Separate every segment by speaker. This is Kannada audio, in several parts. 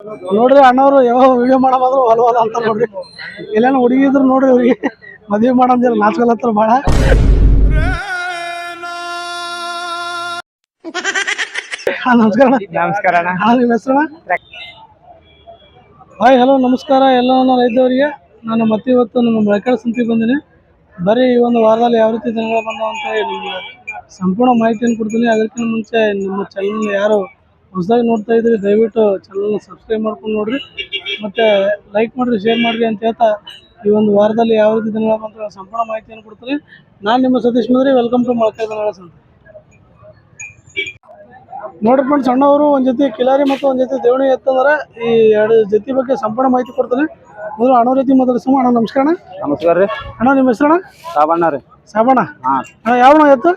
Speaker 1: ನೋಡ್ರಿ ಅಣ್ಣವ್ರು ಯಾವಾಗ ವಿಡಿಯೋ ಮಾಡಬಾದ್ರು ಹೊಲ ಅಂತ ನೋಡ್ರಿ. ಎಲ್ಲೇನ ಹುಡುಗಿದ್ರು ನೋಡ್ರಿ ಅವ್ರಿಗೆ ಮದ್ವೆ ಮಾಡಂದಿಲ್ಲ ನಾಚ್ಕೊಳತ್ತಾರ ಭಾಳ. ನಮಸ್ಕಾರ
Speaker 2: ನಮಸ್ಕಾರ ಅಣ್ಣ.
Speaker 1: ನಿಮ್ಮ ಹೆಸರು? ಹಾಯ್ ಹಲೋ ನಮಸ್ಕಾರ ಎಲ್ಲ ರೈತವರಿಗೆ. ನಾನು ಮತ್ತೆ ಇವತ್ತು ನಮ್ಮ ಬೆಳಕಾಡ ಸಂತಿಗೆ ಬಂದಿನಿ. ಬರೀ ಈ ಒಂದು ವಾರದಲ್ಲಿ ಯಾವ ರೀತಿ ಜನಗಳು ಬಂದವು ಅಂತ ನಿಮ್ಗೆ ಸಂಪೂರ್ಣ ಮಾಹಿತಿಯನ್ನು ಕೊಡ್ತೀನಿ. ಅದಕ್ಕಿಂತ ಮುಂಚೆ ನಮ್ಮ ಚಾನಲ್ ಯಾರು ಹೊಸದಾಗಿ ನೋಡ್ತಾ ಇದ್ರಿ ದಯವಿಟ್ಟು ಚಾನಲ್ನ ಸಬ್ಸ್ಕ್ರೈಬ್ ಮಾಡ್ಕೊಂಡು ನೋಡ್ರಿ, ಮತ್ತು ಲೈಕ್ ಮಾಡಿರಿ, ಶೇರ್ ಮಾಡಿರಿ ಅಂತ ಹೇಳ್ತಾ ಈ ಒಂದು ವಾರದಲ್ಲಿ ಯಾವ ರೀತಿ ಜನಗಳು ಬಂತ ಸಂಪೂರ್ಣ ಮಾಹಿತಿಯನ್ನು ಕೊಡ್ತೀನಿ. ನಾನು ನಿಮ್ಮ ಸತೀಶ್ ಮದ್ರಿ. ವೆಲ್ಕಮ್ ಟು ಮೊಳಕಾಲ್ ಜನಗಳ ಸಂತೆ. ನೋಡ್ರಿ ಫ್ರೆಂಡ್ಸ್, ಅಣ್ಣವರು ಒಂದು ಜೊತೆ ಕಿಲಾರಿ ಮತ್ತು ಒಂದು ಜೊತೆ ದೇವಣಿ ಎತ್ತಂದ್ರೆ ಈ ಎರಡು ಜೊತೆ ಬಗ್ಗೆ ಸಂಪೂರ್ಣ ಮಾಹಿತಿ ಕೊಡ್ತೀನಿ. ಮೊದಲು ಅಣ್ಣ ರೀತಿ ಮಾತಾಡ್ಸಮ್ಮ. ಅಣ್ಣ ನಮಸ್ಕಾರ.
Speaker 2: ನಮಸ್ಕಾರ ರೀ
Speaker 1: ಅಣ್ಣ ನಿಮ್ಮ ಹೆಸರಣ್ಣ?
Speaker 2: ಸಾಬಣ್ಣ ರೀ.
Speaker 1: ಸಾಬಣ್ಣ.
Speaker 2: ಹಾಂ
Speaker 1: ಅಣ್ಣ ಯಾವ ಎತ್ತು?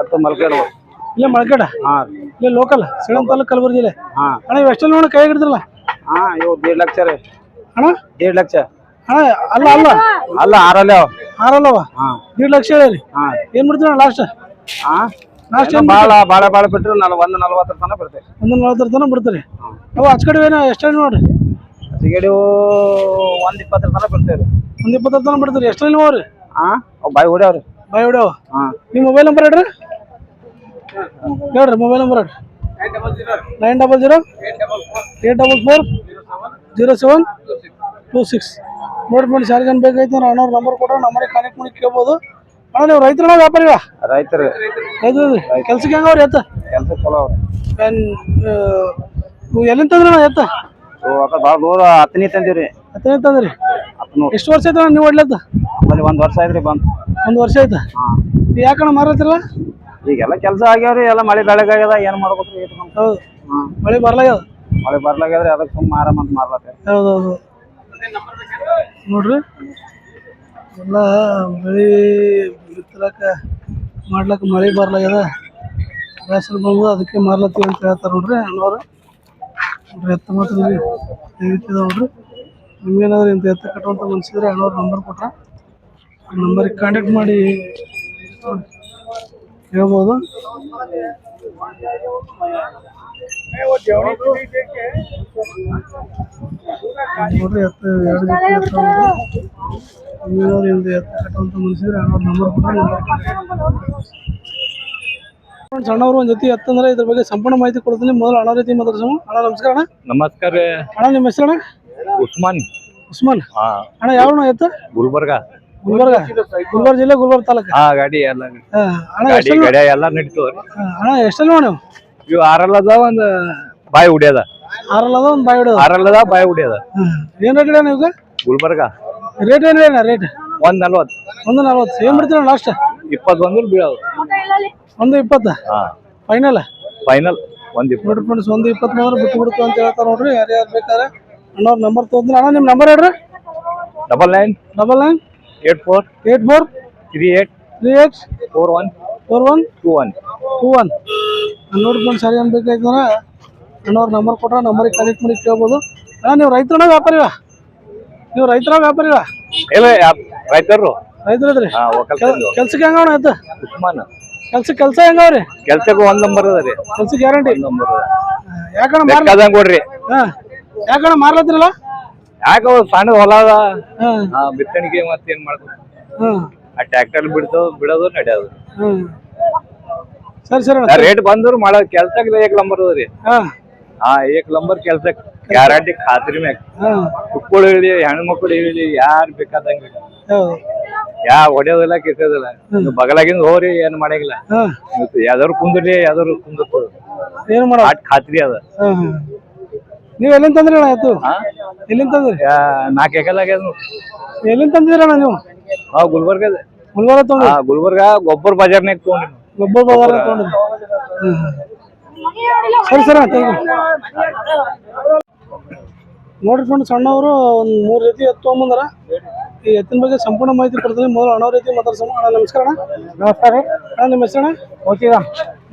Speaker 2: ಎತ್ತು ಮಲ್ಕೇಡ್.
Speaker 1: ಇಲ್ಲೇ ಮಳಕೇಡ?
Speaker 2: ಹಾಂ
Speaker 1: ಇಲ್ಲೇ ಲೋಕಲ್ ಸೇಡಂ ತಾಲೂಕು ಕಲಬುರಗಿ ಜಿಲ್ಲೆ.
Speaker 2: ಹಾಂ
Speaker 1: ಅಣ್ಣ ಇವು ಎಷ್ಟೆಲ್ಲ ನೋಡಿ ಕೈ ಹಿಡಿದ್ರಲ್ಲ?
Speaker 2: ಹಾಂ ಇವು 1.5 ಲಕ್ಷ ರೀ.
Speaker 1: ಅಣ್ಣ
Speaker 2: 1.5 ಲಕ್ಷ.
Speaker 1: ಅಣ್ಣ ಅಲ್ಲ ಅಲ್ಲ
Speaker 2: ಅಲ್ಲ ಆರಲ್ಲ ಅವ.
Speaker 1: ಆರಲ್ಲವ?
Speaker 2: ಹಾಂ
Speaker 1: 1.5 ಲಕ್ಷ ಹೇಳಿರಿ.
Speaker 2: ಹಾಂ
Speaker 1: ಏನು ಬಿಡ್ತೀರ ಲಾಸ್ಟ್?
Speaker 2: ಹಾಂ
Speaker 1: ಲಾಸ್ಟ್
Speaker 2: ಏನು ಭಾಳ ಬಿಟ್ಟರು 1.40 ತನಕ ಬಿಡ್ತೇವೆ.
Speaker 1: 1.40 ತನಕ ಬಿಡ್ತೀರಿ? ಅವು ಆಚ ಕಡೆ ಏನೋ ಎಷ್ಟು ನೋಡ್ರಿ?
Speaker 2: ಸಿಗಡಿ 1.20 ತನಕ ಬಿಡ್ತೇವೆ.
Speaker 1: 1.20 ತನಕ ಬಿಡ್ತೀರಿ? ಎಷ್ಟು ನೀವು ಅವ್ರಿ?
Speaker 2: ಹಾಂ ಅವು ಬಾಯಿ ಹೊಡ್ಯಾವ್ರಿ.
Speaker 1: ಬಾಯ್ ಹೊಡ್ಯಾವ?
Speaker 2: ಹಾಂ
Speaker 1: ನಿಮ್ಮ ಮೊಬೈಲ್ ನಂಬರ್ ಹೇಳ್ರಿ. ಹೇಳ್ರಿ ಮೊಬೈಲ್ ನಂಬರ್ ಹೇಳ್ರಿ. 900-844-0726. ನೋಡಿ ಫ್ರೆಂಡ್ಸ್, ಯಾರಿಗೇನು ಬೇಕಾಯ್ತು ಅಂದ್ರೆ ಅಣ್ಣವ್ರ ನಂಬರ್ ಕೊಟ್ಟರೆ ನಂಬರಿಗೆ ಕಾಂಟ್ಯಾಕ್ಟ್ ಮಾಡಿ ಕೇಳ್ಬೋದು. ಅಣ್ಣ ನೀವು ರೈತರನ್ನ ವ್ಯಾಪಾರಿಗ?
Speaker 2: ರೈತರು
Speaker 1: ರೈತರು ಕೆಲ್ಸಕ್ಕೆ ಹೆಂಗವ್ರಿ ಎತ್ತ?
Speaker 2: ಕೆಲಸ ಚಲೋ ಅವ್ರಿ.
Speaker 1: ನೀವು ಎಲ್ಲಿಂದ ತಂದ್ರಿ ಅಣ್ಣ ಎತ್ತ?
Speaker 2: ಭಾಳ ದೂರ ಹತ್ತನೇ ತಂದೀವಿ ರೀ.
Speaker 1: ಹತ್ತನೇ ತಂದ್ರಿ? ಎಷ್ಟು ವರ್ಷ ಆಯ್ತು ನೀವು ಹೊಡ್ಲತ್ತ?
Speaker 2: ಆಮೇಲೆ 1 ವರ್ಷ ಆಯ್ತು ರೀ ಬಂದು.
Speaker 1: 1 ವರ್ಷ ಆಯ್ತಾ?
Speaker 2: ಹಾಂ
Speaker 1: ಯಾಕಣ್ಣ ಮಾರತ್ತಿರಲ್ಲ?
Speaker 2: ಈಗೆಲ್ಲ ಕೆಲಸ ಆಗ್ಯಾವ್ರಿ, ಎಲ್ಲ ಮಳೆ ಬೆಳಗಾಗ್ಯದ, ಏನು ಮಾಡ್ಬೇಕು ರೀ?
Speaker 1: ಹೌದು,
Speaker 2: ಹಾಂ
Speaker 1: ಮಳೆ ಬರ್ಲಾಗ್ಯದ.
Speaker 2: ಮಳೆ ಬರ್ಲಾಗ್ಯದ್ರಿ, ಅದಕ್ಕೆ ಸುಮ್ಮ ಮಾರಮ್ಮಂತ ಮಾರ್ಲತ್ತೆ.
Speaker 1: ಹೌದೌದು. ನೋಡ್ರಿ ಎಲ್ಲ ಬೆಳೆ ಬಿತ್ತಲಕ್ಕ ಮಾಡ್ಲಕ್ಕ ಮಳೆ ಬರ್ಲಾಗ್ಯದ, ಬೇಸರ ಬಂದು ಅದಕ್ಕೆ ಮಾರ್ಲತ್ತೀವಿ ಅಂತ ಹೇಳ್ತಾರೆ ನೋಡ್ರಿ ಅಣ್ಣವ್ರು. ನೋಡ್ರಿ ಎತ್ತ ಮಾತ್ರ ನೋಡ್ರಿ. ನಿಮ್ಗೇನಾದ್ರೂ ಇಂಥ ಎತ್ತ ಕಟ್ಟುವಂಥ ಮನ್ಸಿದ್ರೆ ಅಣ್ಣವ್ರ ನಂಬರ್ ಕೊಟ್ರೆ ನಂಬರಿಗೆ ಕಾಂಟ್ಯಾಕ್ಟ್ ಮಾಡಿ ಹೇಳ್ಬೋದು. ನೋಡ್ರಿ ಎತ್ತ ಎರಡು ಜೊತೆ ಎತ್ತ ನಿಮ್ಗೇನಾದ್ರು ಎತ್ತ ಕಟ್ಟುವಂಥ ಮನ್ಸಿದ್ರೆ ಅಣ್ಣವ್ರ ನಂಬರ್ ಕೊಟ್ರೆ ಅಣ್ಣವ್ರು ಒಂದು ಜೊತೆ ಎತ್ತಂದ್ರೆ ಇದ್ರ ಬಗ್ಗೆ ಸಂಪೂರ್ಣ ಮಾಹಿತಿ ಕೊಡ್ತೀನಿ. ಮೊದಲು ಅಣ್ಣ ರೀತಿ ಮಾತಾಡ್ಸೋಣ. ಅಣ್ಣ ನಮಸ್ಕಾರ. ಅಣ್ಣ
Speaker 2: ನಮಸ್ಕಾರ.
Speaker 1: ಅಣ್ಣ ನಿಮ್ಮ ಹೆಸರಣ್ಣ?
Speaker 2: ಉಸ್ಮಾನ್.
Speaker 1: ಉಸ್ಮಾನ್ ಅಣ್ಣ ಯಾವ ಎತ್ತ?
Speaker 2: ಗುಲ್ಬರ್ಗ.
Speaker 1: ಗುಲ್ಬರ್ಗ ಜಿಲ್ಲೆ, ಗುಲ್ಬರ್ಗ ತಾಲೂಕು.
Speaker 2: ಹಾ ಗಾಡಿ ಎಲ್ಲ
Speaker 1: ಅಣ್ಣ
Speaker 2: ಎಲ್ಲ ನಡೀತವ್ರಿ.
Speaker 1: ಅಣ್ಣ ಎಷ್ಟೆಲ್ಲ ನೀವು?
Speaker 2: ಇವು 6 ಅದ, ಒಂದು ಬಾಯಿ ಉಡ್ಯದ.
Speaker 1: 6 ಅದ, ಒಂದು ಬಾಯಿ ಹೊಡ್ಯದ.
Speaker 2: 6 ಅದ, ಬಾಯಿ ಉಡ್ಯದ.
Speaker 1: ಏನ್ ರೇಟ್ ಅಣ್ಣ ಇವಾಗ?
Speaker 2: ಗುಲ್ಬರ್ಗ
Speaker 1: ರೇಟ್ ಏನ್ ಅಣ್ಣ? ರೇಟ್
Speaker 2: 1.40.
Speaker 1: 1.40. ಏನ್ ಬಿಡ್ತೀರ ಲಾಸ್ಟ್?
Speaker 2: 21 ಬೀಳೋದು.
Speaker 1: 1.20? ಫೈನಲ್?
Speaker 2: ಫೈನಲ್ 1.20.
Speaker 1: ನೋಡ್ರಿ ಫ್ರೆಂಡ್ಸ್, 1.20 ಮಾತ್ರ ಬಿಟ್ಟು ಬಿಡ್ತು ಅಂತ ಹೇಳ್ತಾರೆ ನೋಡ್ರಿ. ಯಾರ್ಯಾರು ಬೇಕಾದ್ರೆ ಅಣ್ಣವ್ರ ನಂಬರ್ ತೊಗೊಂಡ್ರಿ. ಅಣ್ಣ ನಿಮ್ಮ ನಂಬರ್ ಹೇಳ್ರಿ. 99 84 38 41 21. ನೋಡಿ ಫ್ರೆಂಡ್ಸ್, ಯಾರು ಏನು ಬೇಕಾಯ್ತಂದ್ರೆ ಅಣ್ಣವ್ರ ನಂಬರ್ ಕೊಟ್ರೆ ನಂಬರಿಗೆ ಕನೆಕ್ಟ್ ಮಾಡಿ ಕೇಳ್ಬೋದು. ಅಣ್ಣ ನೀವು ರೈತರನ್ನ ವ್ಯಾಪಾರಿಗ? ನೀವು ರೈತರ ವ್ಯಾಪಾರಿಗ?
Speaker 2: ಇಲ್ಲ ರೈತರು.
Speaker 1: ರೈತರದ್ರಿ? ಕೆಲ್ಸಕ್ಕೆ ಹೆಂಗವಣ ಆಯ್ತು?
Speaker 2: ಉಸ್ಮಾನ್.
Speaker 1: ಕೆಲಸ ಹೆಂಗವ್ರಿ?
Speaker 2: ಕೆಲ್ಸಕ್ಕೆ 1 ನಂಬರ್ ಅದ ರೀ.
Speaker 1: ಕೆಲ್ಸಕ್ಕೆ ಗ್ಯಾರಂಟಿ?
Speaker 2: ನಂಬರ್
Speaker 1: ಯಾಕಣ್ಣ
Speaker 2: ಬೇಕಾದಂಗೆ ಕೊಡ್ರಿ.
Speaker 1: ಯಾಕಣ್ಣ ಮಾರ್ಲತ್ತಿರಲ್ಲ?
Speaker 2: ಯಾಕ ಸಣ್ಣ ಹೊಲ ಅದ, ಬಿತ್ತಣಿಗೆ ಮತ್ತೇನ್ ಮಾಡ್ಬೇಕು, ಆ ಟ್ರ್ಯಾಕ್ಟರ್ ಬಿಡೋದು ನಡೆಯೋದು.
Speaker 1: ಸರಿ ಸರಿ.
Speaker 2: ರೇಟ್ ಬಂದ್ರು ಮಾಡೋದು ಕೆಲ್ಸಕ್ಕೆ 1 ನಂಬರ್ ಅದ ರೀ. 1 ನಂಬರ್ ಕೆಲ್ಸಕ್ಕೆ ಗ್ಯಾರಂಟಿ, ಖಾತ್ರಿ ಮ್ಯಾಗ. ಮಕ್ಕಳು ಹೇಳಿ, ಹೆಣ್ಮಕ್ಳು ಹೇಳಿ, ಯಾರು ಬೇಕಾದಂಗ ಹೊಡೆಯೋದಿಲ್ಲ, ಕಿಸೋದಿಲ್ಲ. ಬಗಲಾಗಿಂದ ಹೋಗ್ರಿ, ಏನ್ ಮಾಡಂಗಿಲ್ಲ. ಯಾವ್ದಾರು ಕುಂದ್ರಿ, ಯಾವ್ದಾರು ಕುಂದ್ರ
Speaker 1: ಏನ್ ಮಾಡ
Speaker 2: ಖಾತ್ರಿ ಅದ.
Speaker 1: ನೀವ್ ಎಲ್ಲಿಂದ ತಂದ್ರಿ ಅಣ್ಣ ಎತ್ತು? ಎಲ್ಲಿಂದ ತಂದ್ರಿ?
Speaker 2: 4 ಎಕರೆ ಆಗ್ಯದ.
Speaker 1: ಎಲ್ಲಿಂದ ತಂದಿರ ಅಣ್ಣ ನೀವು?
Speaker 2: ನಾವು ಗುಲ್ಬರ್ಗ
Speaker 1: ತಗೊಂಡ್ರಿ?
Speaker 2: ಗುಲ್ಬರ್ಗ ಗೊಬ್ಬರ ಬಜಾರ್ನಾಗ ತಗೊಂಡ್ರಿ.
Speaker 1: ಗೊಬ್ಬರ ಬಜಾರ್ ತಗೊಂಡ್ರಿ? ಸರಿ ಸರಿ. ನೋಡ್ರಿ ಫ್ರೆಂಡ್ಸ್, ಅಣ್ಣವರು ಒಂದು 3 ರೀತಿ ಎತ್ತು ತೊಗೊಂಬಂದಾರ. ಈ ಎತ್ತಿನ ಬಗ್ಗೆ ಸಂಪೂರ್ಣ ಮಾಹಿತಿ ಕೊಡ್ತೀನಿ. ಮೊದಲು ಅಣ್ಣವ್ರ ರೀತಿ ಮಾತಾಡ್ಸೋಣ. ಅಣ್ಣ ನಮಸ್ಕಾರ. ಅಣ್ಣ
Speaker 2: ನಮಸ್ಕಾರ.
Speaker 1: ಅಣ್ಣ ನಿಮ್ಮ ಹೆಸರಣ್ಣ?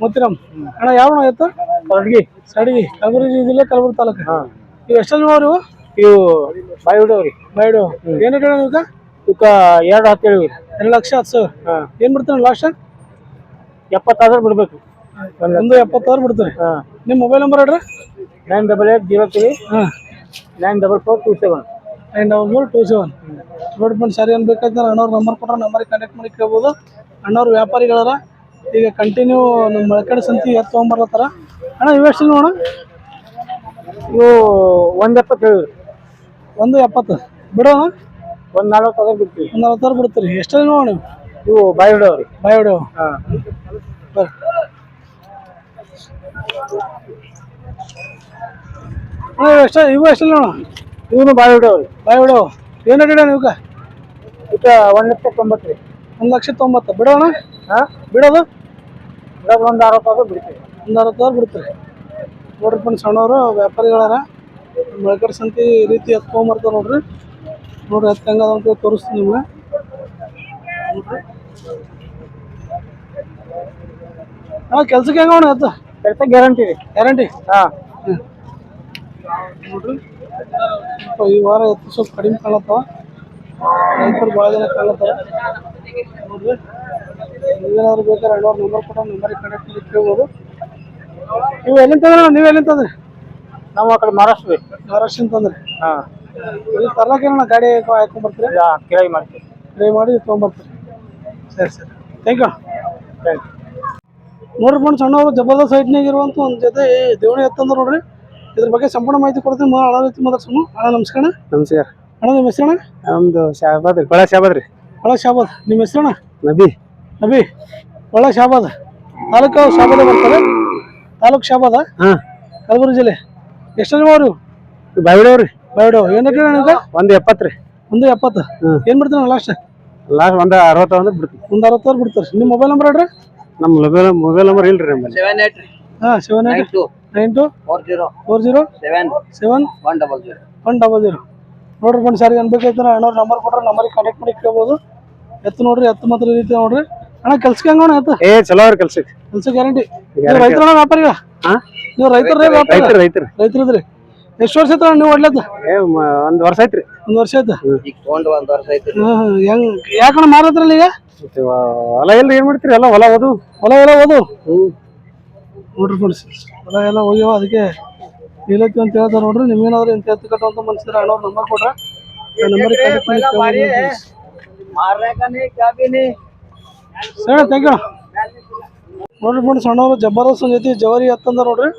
Speaker 1: ಮೋತಿರಾಮ್. ಅಣ್ಣ ಯಾವ ಎತ್ತು? ಸಡಗಿ ಕಲಬುರಗಿ ಜಿಲ್ಲೆ, ಕಲಬುರಗಿ ತಾಲೂಕು. ಇವು ಎಷ್ಟಲ್ಲಿ ನೋಡ್ರಿ?
Speaker 2: ಇವು ಬಾಯಿ ಹೊಡವ್ರಿ.
Speaker 1: ಏನು ರೇಟ್ ಅಣ್ಣ ಇವಕ್ಕೆ?
Speaker 2: 2.10 ಹೇಳಿವಿ.
Speaker 1: 2,10,000. ಏನ್ ಬಿಡ್ತೀರ ಲಾಸ್ಟ್?
Speaker 2: 70,000 ಬಿಡ್ಬೇಕು.
Speaker 1: 1.70,000 ಬಿಡ್ತೀರಿ? ನಿಮ್ಮ ಮೊಬೈಲ್ ನಂಬರ್ ಹೇಳ್ರಿ.
Speaker 2: 98803
Speaker 3: 94427.
Speaker 1: 94427. ನೋಡಿ ಫ್ರೆಂಡ್ಸ್ ಸರಿ ಏನು ಬೇಕಾದ್ರೆ ಅಣ್ಣವ್ರ ನಂಬರ್ ಕೊಟ್ಟರೆ ನಂಬರಿಗೆ ಕಾಂಟ್ಯಾಕ್ಟ್ ಮಾಡಿ ಕೇಳ್ಬೋದು. ಅಣ್ಣವ್ರು ವ್ಯಾಪಾರಿಗಳಾರ ಈಗ ಕಂಟಿನ್ಯೂ ನಮ್ಮ ಮಳಕಡೆ ಸಂತಿ ಎತ್ತು ತೊಗೊಂಬರ್ಲತ್ತಾರ. ಅಣ್ಣ ಇವೆಷ್ಟು ನೋಡೋಣ?
Speaker 3: ಇವು 170.
Speaker 1: 170 ಬಿಡೋಣ.
Speaker 3: 140 ಬಿಡ್ತೀವಿ.
Speaker 1: 140 ಬಿಡ್ತೀರಿ. ಎಷ್ಟಲ್ಲಿ ನೋಡೋಣ ನೀವು?
Speaker 3: ಇವು ಬಾಯಿ ಹೊಡವ್ರಿ.
Speaker 1: ಬಾಯ್ ಹೊಡೆವು.
Speaker 3: ಹಾಂ
Speaker 1: ಬರ್ರಿ ಅಣ್ಣ ಇವು ಎಷ್ಟಲ್ಲಿ ನೋಡೋಣ?
Speaker 3: ಇವನು ಬಾಯಿ ಹೊಡವ್ರಿ.
Speaker 1: ಬಾಯ್ ಹೊಡೆವು ಏನು ರೇಟ್ ಅಣ್ಣ ಇವಕ್ಕೆ?
Speaker 3: ಇದಕ್ಕೆ 190.
Speaker 1: 190 ಬಿಡೋಣ.
Speaker 3: ಹಾಂ
Speaker 1: ಬಿಡೋದು
Speaker 3: ಒಂದು 60 ಬಿಡ್ತೀವಿ.
Speaker 1: 160 ಬಿಡ್ತೀರಿ. ನೋಡ್ರಿ ಫ್ರೆಂಡ್ಸ್ ಸಣ್ಣವರು ವ್ಯಾಪಾರಿಗಳಾರ ಮಳಕಡೆ ಸಂತಿ ಈ ರೀತಿ ಎತ್ತು ತೊಗೊಂಬರ್ತಾರೆ ನೋಡ್ರಿ. ನೋಡ್ರಿ ಎತ್ತು ಹೆಂಗದ ಅಂತ ತೋರಿಸ್ತೀನಿ ನಿಮ್ಗೆ. ಹಾಂ ಕೆಲ್ಸಕ್ಕೆ ಹೆಂಗ ಅಣ್ಣ ಎತ್ತು?
Speaker 3: ಕೆಲಸ ಗ್ಯಾರಂಟಿ ರೀ.
Speaker 1: ಗ್ಯಾರಂಟಿ.
Speaker 3: ಹಾಂ
Speaker 1: ನೋಡ್ರಿ ಸ್ವಲ್ಪ ಈ ವಾರ ಎತ್ತು ಸ್ವಲ್ಪ ಕಡಿಮೆ ಕಾಣತ್ತಾವ. ರೈತರು ಭಾಳ ಜನ ಕಾಣತ್ತಾವ ನೋಡ್ರಿ. ನೀವೇನಾದ್ರು ಬೇಕಾದ್ರೆ ಅಣ್ಣವ್ರ ನಂಬರ್ ಕೊಟ್ಟು ನಂಬರಿಗೆ ಕಾಂಟ್ಯಾಕ್ಟ್ ಮಾಡಿ ಕೇಳ್ಬೋದು. ನೀವು ಎಲ್ಲಿಂದ ತಂದ್ರಿ? ನೀವು ಎಲ್ಲಿಂದ ತಂದ್ರಿ?
Speaker 3: ನಾವು ಆ ಕಡೆ ಮಹಾರಾಷ್ಟ್ರ ರೀ.
Speaker 1: ಮಹಾರಾಷ್ಟ್ರದಿಂದ ತಂದ್ರಿ.
Speaker 3: ಹಾಂ
Speaker 1: ಇಲ್ಲಿ ತರ್ಲಾಕೇನಣ್ಣ ಗಾಡಿ ಹಾಕೊಂಡ್ಬರ್ತೀರಿ?
Speaker 3: ಕೇಳಿ ಮಾಡ್ತೀವಿ.
Speaker 1: ಟ್ರೈ ಮಾಡಿ ತೊಗೊಂಬರ್ತೀರಿ. ಸರಿ ಸರಿ ಥ್ಯಾಂಕ್ ಯು.
Speaker 3: Thank you.
Speaker 1: ನೋಡ್ರಿ ಫ್ರೆಂಡ್ಸ್ ಅಣ್ಣವರು ಜಬರ್ದಸ್ತ್ ಸೈಟ್ನಾಗ ಇರುವಂಥ ಒಂದು ಜೊತೆ ದೇವಣಿ ಎತ್ತಂದ್ರೆ ನೋಡ್ರಿ. ಇದ್ರ ಬಗ್ಗೆ ಸಂಪೂರ್ಣ ಮಾಹಿತಿ ಕೊಡ್ತೀನಿ. ಅಣ್ಣ ರೀತಿ ಮಾತಾಡ್ಸೋಣ. ಅಣ್ಣ ನಮಸ್ಕಾರ.
Speaker 3: ನಮಸ್ಕಾರ
Speaker 1: ಅಣ್ಣ ನಿಮ್ಮ ಹೆಸರಣ್ಣ?
Speaker 3: ನಮ್ದು ಶಾಬಾದ್ ರೀ. ಒಳ ಶಾಬಾದ್ ರೀ.
Speaker 1: ಒಳ ಶಾಬಾದ್. ನಿಮ್ಮ ಹೆಸರಣ್ಣ?
Speaker 3: ನಬಿ.
Speaker 1: ನಬಿ. ಒಳ ಶಾಬಾದ್. ತಾಲೂಕು ಶಾಬಾದ ಬರ್ತಾರೆ. ತಾಲೂಕು ಶಾಬಾದ.
Speaker 3: ಹಾಂ
Speaker 1: ಕಲಬುರಗಿ ಜಿಲ್ಲೆ. ಎಷ್ಟಲ್ಲಿ ಅವರು?
Speaker 3: ಬಾಯಿ ಹೊಡವ್ರಿ.
Speaker 1: ಬಾಯ್ ಹೊಡೆವು ಏನು ರೇಟ್ ಅಣ್ಣ?
Speaker 3: 170 ರೀ.
Speaker 1: 170. ಏನು ಬಿಡ್ತೀರಿ ಲಾಸ್ಟ್?
Speaker 3: ಲಾಸ್ಟ್ 160 ಬಿಡ್ತೀವಿ.
Speaker 1: 160 ಬಿಡ್ತಾರೆ. ನಿಮ್ಮ ಮೊಬೈಲ್ ನಂಬರ್ ಹೇಳ್ರಿ.
Speaker 3: ನಮ್ಮ ಮೊಬೈಲ್ ನಂಬರ್ ಇಲ್ರಿ ನಮ್ಮಲ್ಲಿ.
Speaker 2: 78
Speaker 1: ಹಾಂ 7892 40 7100. ನೋಡ್ರಿ ಫ್ರೆಂಡ್ಸ್ ಯಾರಿಗೆ ಅನ್ಬೇಕಾಯ್ತಾರ ಅಣ್ಣವ್ರ ನಂಬರ್ ಕೊಟ್ರೆ ನಂಬರಿಗೆ ಕಾಂಟ್ಯಾಕ್ಟ್ ಮಾಡಿ ಕೇಳ್ಬೋದು. ಎತ್ತು ನೋಡ್ರಿ ಎತ್ತು ಮಾತ್ರ ಈ ರೀತಿ ನೋಡ್ರಿ. ಅಣ್ಣ ಕೆಲ್ಸಕ್ಕೆ ಹೆಂಗೋಣ ಎತ್ತು?
Speaker 3: ಚಲೋ ಅವ್ರ ಕೆಲ್ಸಕ್ಕೆ.
Speaker 1: ಕೆಲ್ಸ ಗ್ಯಾರಂಟಿ. ನೀವು ರೈತರ ವ್ಯಾಪಾರಿಗಳ?
Speaker 3: ಹಾಂ
Speaker 1: ನೀವು ರೈತರ
Speaker 3: ರೈತರು
Speaker 1: ರೈತರು ಇದ್ರಿ. ಎಷ್ಟು ವರ್ಷ ಆಯ್ತು ನೀವು ಒಡ್ಲತ್ತ?
Speaker 3: 1 ವರ್ಷ ಐತ್ರಿ.
Speaker 1: 1 ವರ್ಷ ಆಯ್ತು.
Speaker 2: ಒಂದು ವರ್ಷ ಐತಿ.
Speaker 1: ಹೆಂಗ್ ಯಾಕಣ್ಣ ಮಾರತ್ರಲ್ಲ ಈಗ?
Speaker 3: ಹೊಲ ಎಲ್ಲ ಏನ್ ಮಾಡ್ತೀರಿ? ಎಲ್ಲ ಹೊಲ ಓದು.
Speaker 1: ಹೊಲ ಎಲ್ಲ ಓದು. ನೋಡ್ರಿ ಫ್ರೆಂಡ್ಸ್ ಹೊಲ ಎಲ್ಲ ಹೋಗ್ಯಾವ. ಅದಕ್ಕೆ ಇಲ್ಲತ್ತಿ ಅಂತ ಹೇಳ್ತಾರೆ ನೋಡ್ರಿ. ನಿಮ್ಗೇನಾದ್ರು ಇಂಥ ಎತ್ತು ಕಟ್ಟುವಂತ ಮನ್ಸಿದ್ರೆ ಅಣ್ಣವ್ರ ನಂಬರ್ ಕೊಟ್ರೆ ನಂಬರಿಗೆ ಕಾಂಟ್ಯಾಕ್ಟ್ ಮಾಡಿ ಸರಿ ಥ್ಯಾಂಕ್ ಯು. ನೋಡ್ರಿ ಫ್ರೆಂಡ್ಸ್ ಅಣ್ಣವ್ರು ಜಬರ್ದಸ್ತ್ ಜೊತೆ ಜವಾರಿ ಎತ್ತಂದ ನೋಡ್ರಿ.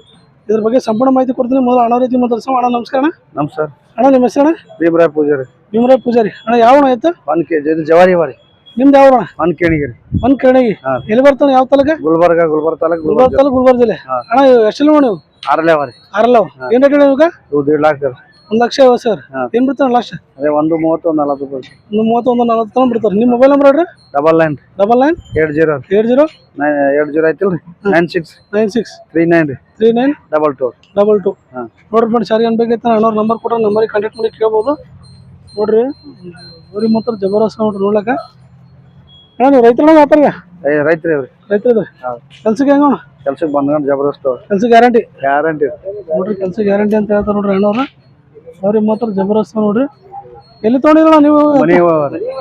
Speaker 1: ಇದ್ರ ಬಗ್ಗೆ ಸಂಪೂರ್ಣ ಮಾಹಿತಿ ಕೊಡ್ತೀನಿ. ಮೊದಲು ಅಣ್ಣ ರೀತಿ ಮಾತಾಡ್ಸೋ. ಅಣ್ಣ ನಮಸ್ಕಾರ.
Speaker 3: ನಮಸ್ಕಾರ
Speaker 1: ಅಣ್ಣ ನಿಮ್ಮ ಹೆಸರಣ್ಣ?
Speaker 3: ಭೀಮರಾಯ ಪೂಜಾರಿ.
Speaker 1: ಭೀಮರಾಯ ಪೂಜಾರಿ. ಅಣ್ಣ ಯಾವ ಅಣ್ಣ ಆಯ್ತು?
Speaker 3: 1 kg ಇದು ಜವಾರಿ ವಾರಿ.
Speaker 1: ನಿಮ್ದು ಯಾವ ಅಣ್ಣ?
Speaker 3: 1 kg.
Speaker 1: ಒಂದು ಕರ್ಣಗಿ. ಎಲ್ಲಿ ಬರ್ತಾನೆ? ಯಾವ ತಾಲೂಕ?
Speaker 3: ಗುಲ್ಬರ್ಗ ತಾಲೂಕು.
Speaker 1: ಗುಲ್ಬರ್ಗ ಜಿಲ್ಲೆ. ಅಣ್ಣ ಎಷ್ಟೆಲ್ಲ ನೋಡಿ ನೀವು?
Speaker 3: 6 ವಾರಿ.
Speaker 1: 6 ಏನ್ ರೇಟ್ ಇವಾಗ?
Speaker 3: 1.5 ಲಕ್ಷ.
Speaker 1: 1,50,000. ಏನ್ ಬಿಡ್ತಾನೆ ಲಾಸ್ಟ್?
Speaker 3: ಅದೇ 130 140 ರೂಪಾಯಿ.
Speaker 1: 130 140 ತಗೊಂಡ್ ಬಿಡ್ತಾರೆ. ನಿಮ್ಮ ಮೊಬೈಲ್ ನಂಬರ್ ಹೇಳ್ರಿ.
Speaker 3: 99 80 ಐತಿಲ್ರಿ 96 39 22.
Speaker 1: ನೋಡ್ರಿ ಫ್ರೆಂಡ್ಸ್ ಯಾರಿಗೆ ಅನ್ಬೇಕೈತೆ ಅಣ್ಣವ್ರ ನಂಬರ್ ಕೊಟ್ರೆ ನಂಬರಿಗೆ ಕಾಂಟ್ಯಾಕ್ಟ್ ಮಾಡಿ ಕೇಳ್ಬೋದು. ನೋಡ್ರಿ ಅವ್ರಿಗೆ ಮಾತ್ರ ಜಬರ್ದಸ್ತ್ ನೋಡ್ರಿ ನೋಡ್ಲಕ್ಕ. ಅಣ್ಣ ನೀವು ರೈತರ ವ್ಯಾಪಾರಿಗ?
Speaker 3: ರೈತರಿ ಅವ್ರಿ.
Speaker 1: ರೈತರು ಕೆಲ್ಸಕ್ಕೆ ಹೆಂಗೋಣ?
Speaker 3: ಕೆಲ್ಸಕ್ಕೆ ಬಂದ್ಕೊಂಡು ಜಬರ್ದಸ್ತ್
Speaker 1: ಕೆಲ್ಸ ಗ್ಯಾರಂಟಿ.
Speaker 3: ನೋಡ್ರಿ
Speaker 1: ಕೆಲ್ಸ ಗ್ಯಾರಂಟಿ ಅಂತ ಹೇಳ್ತಾರೆ ನೋಡ್ರಿ ಅಣ್ಣವ್ರ. ಅವ್ರಿಗೆ ಮಾತ್ರ ಜಬರ್ದಸ್ತ್ ನೋಡ್ರಿ. ಎಲ್ಲಿ ತೊಗೊಂಡಿರಲ್ಲ ನೀವು?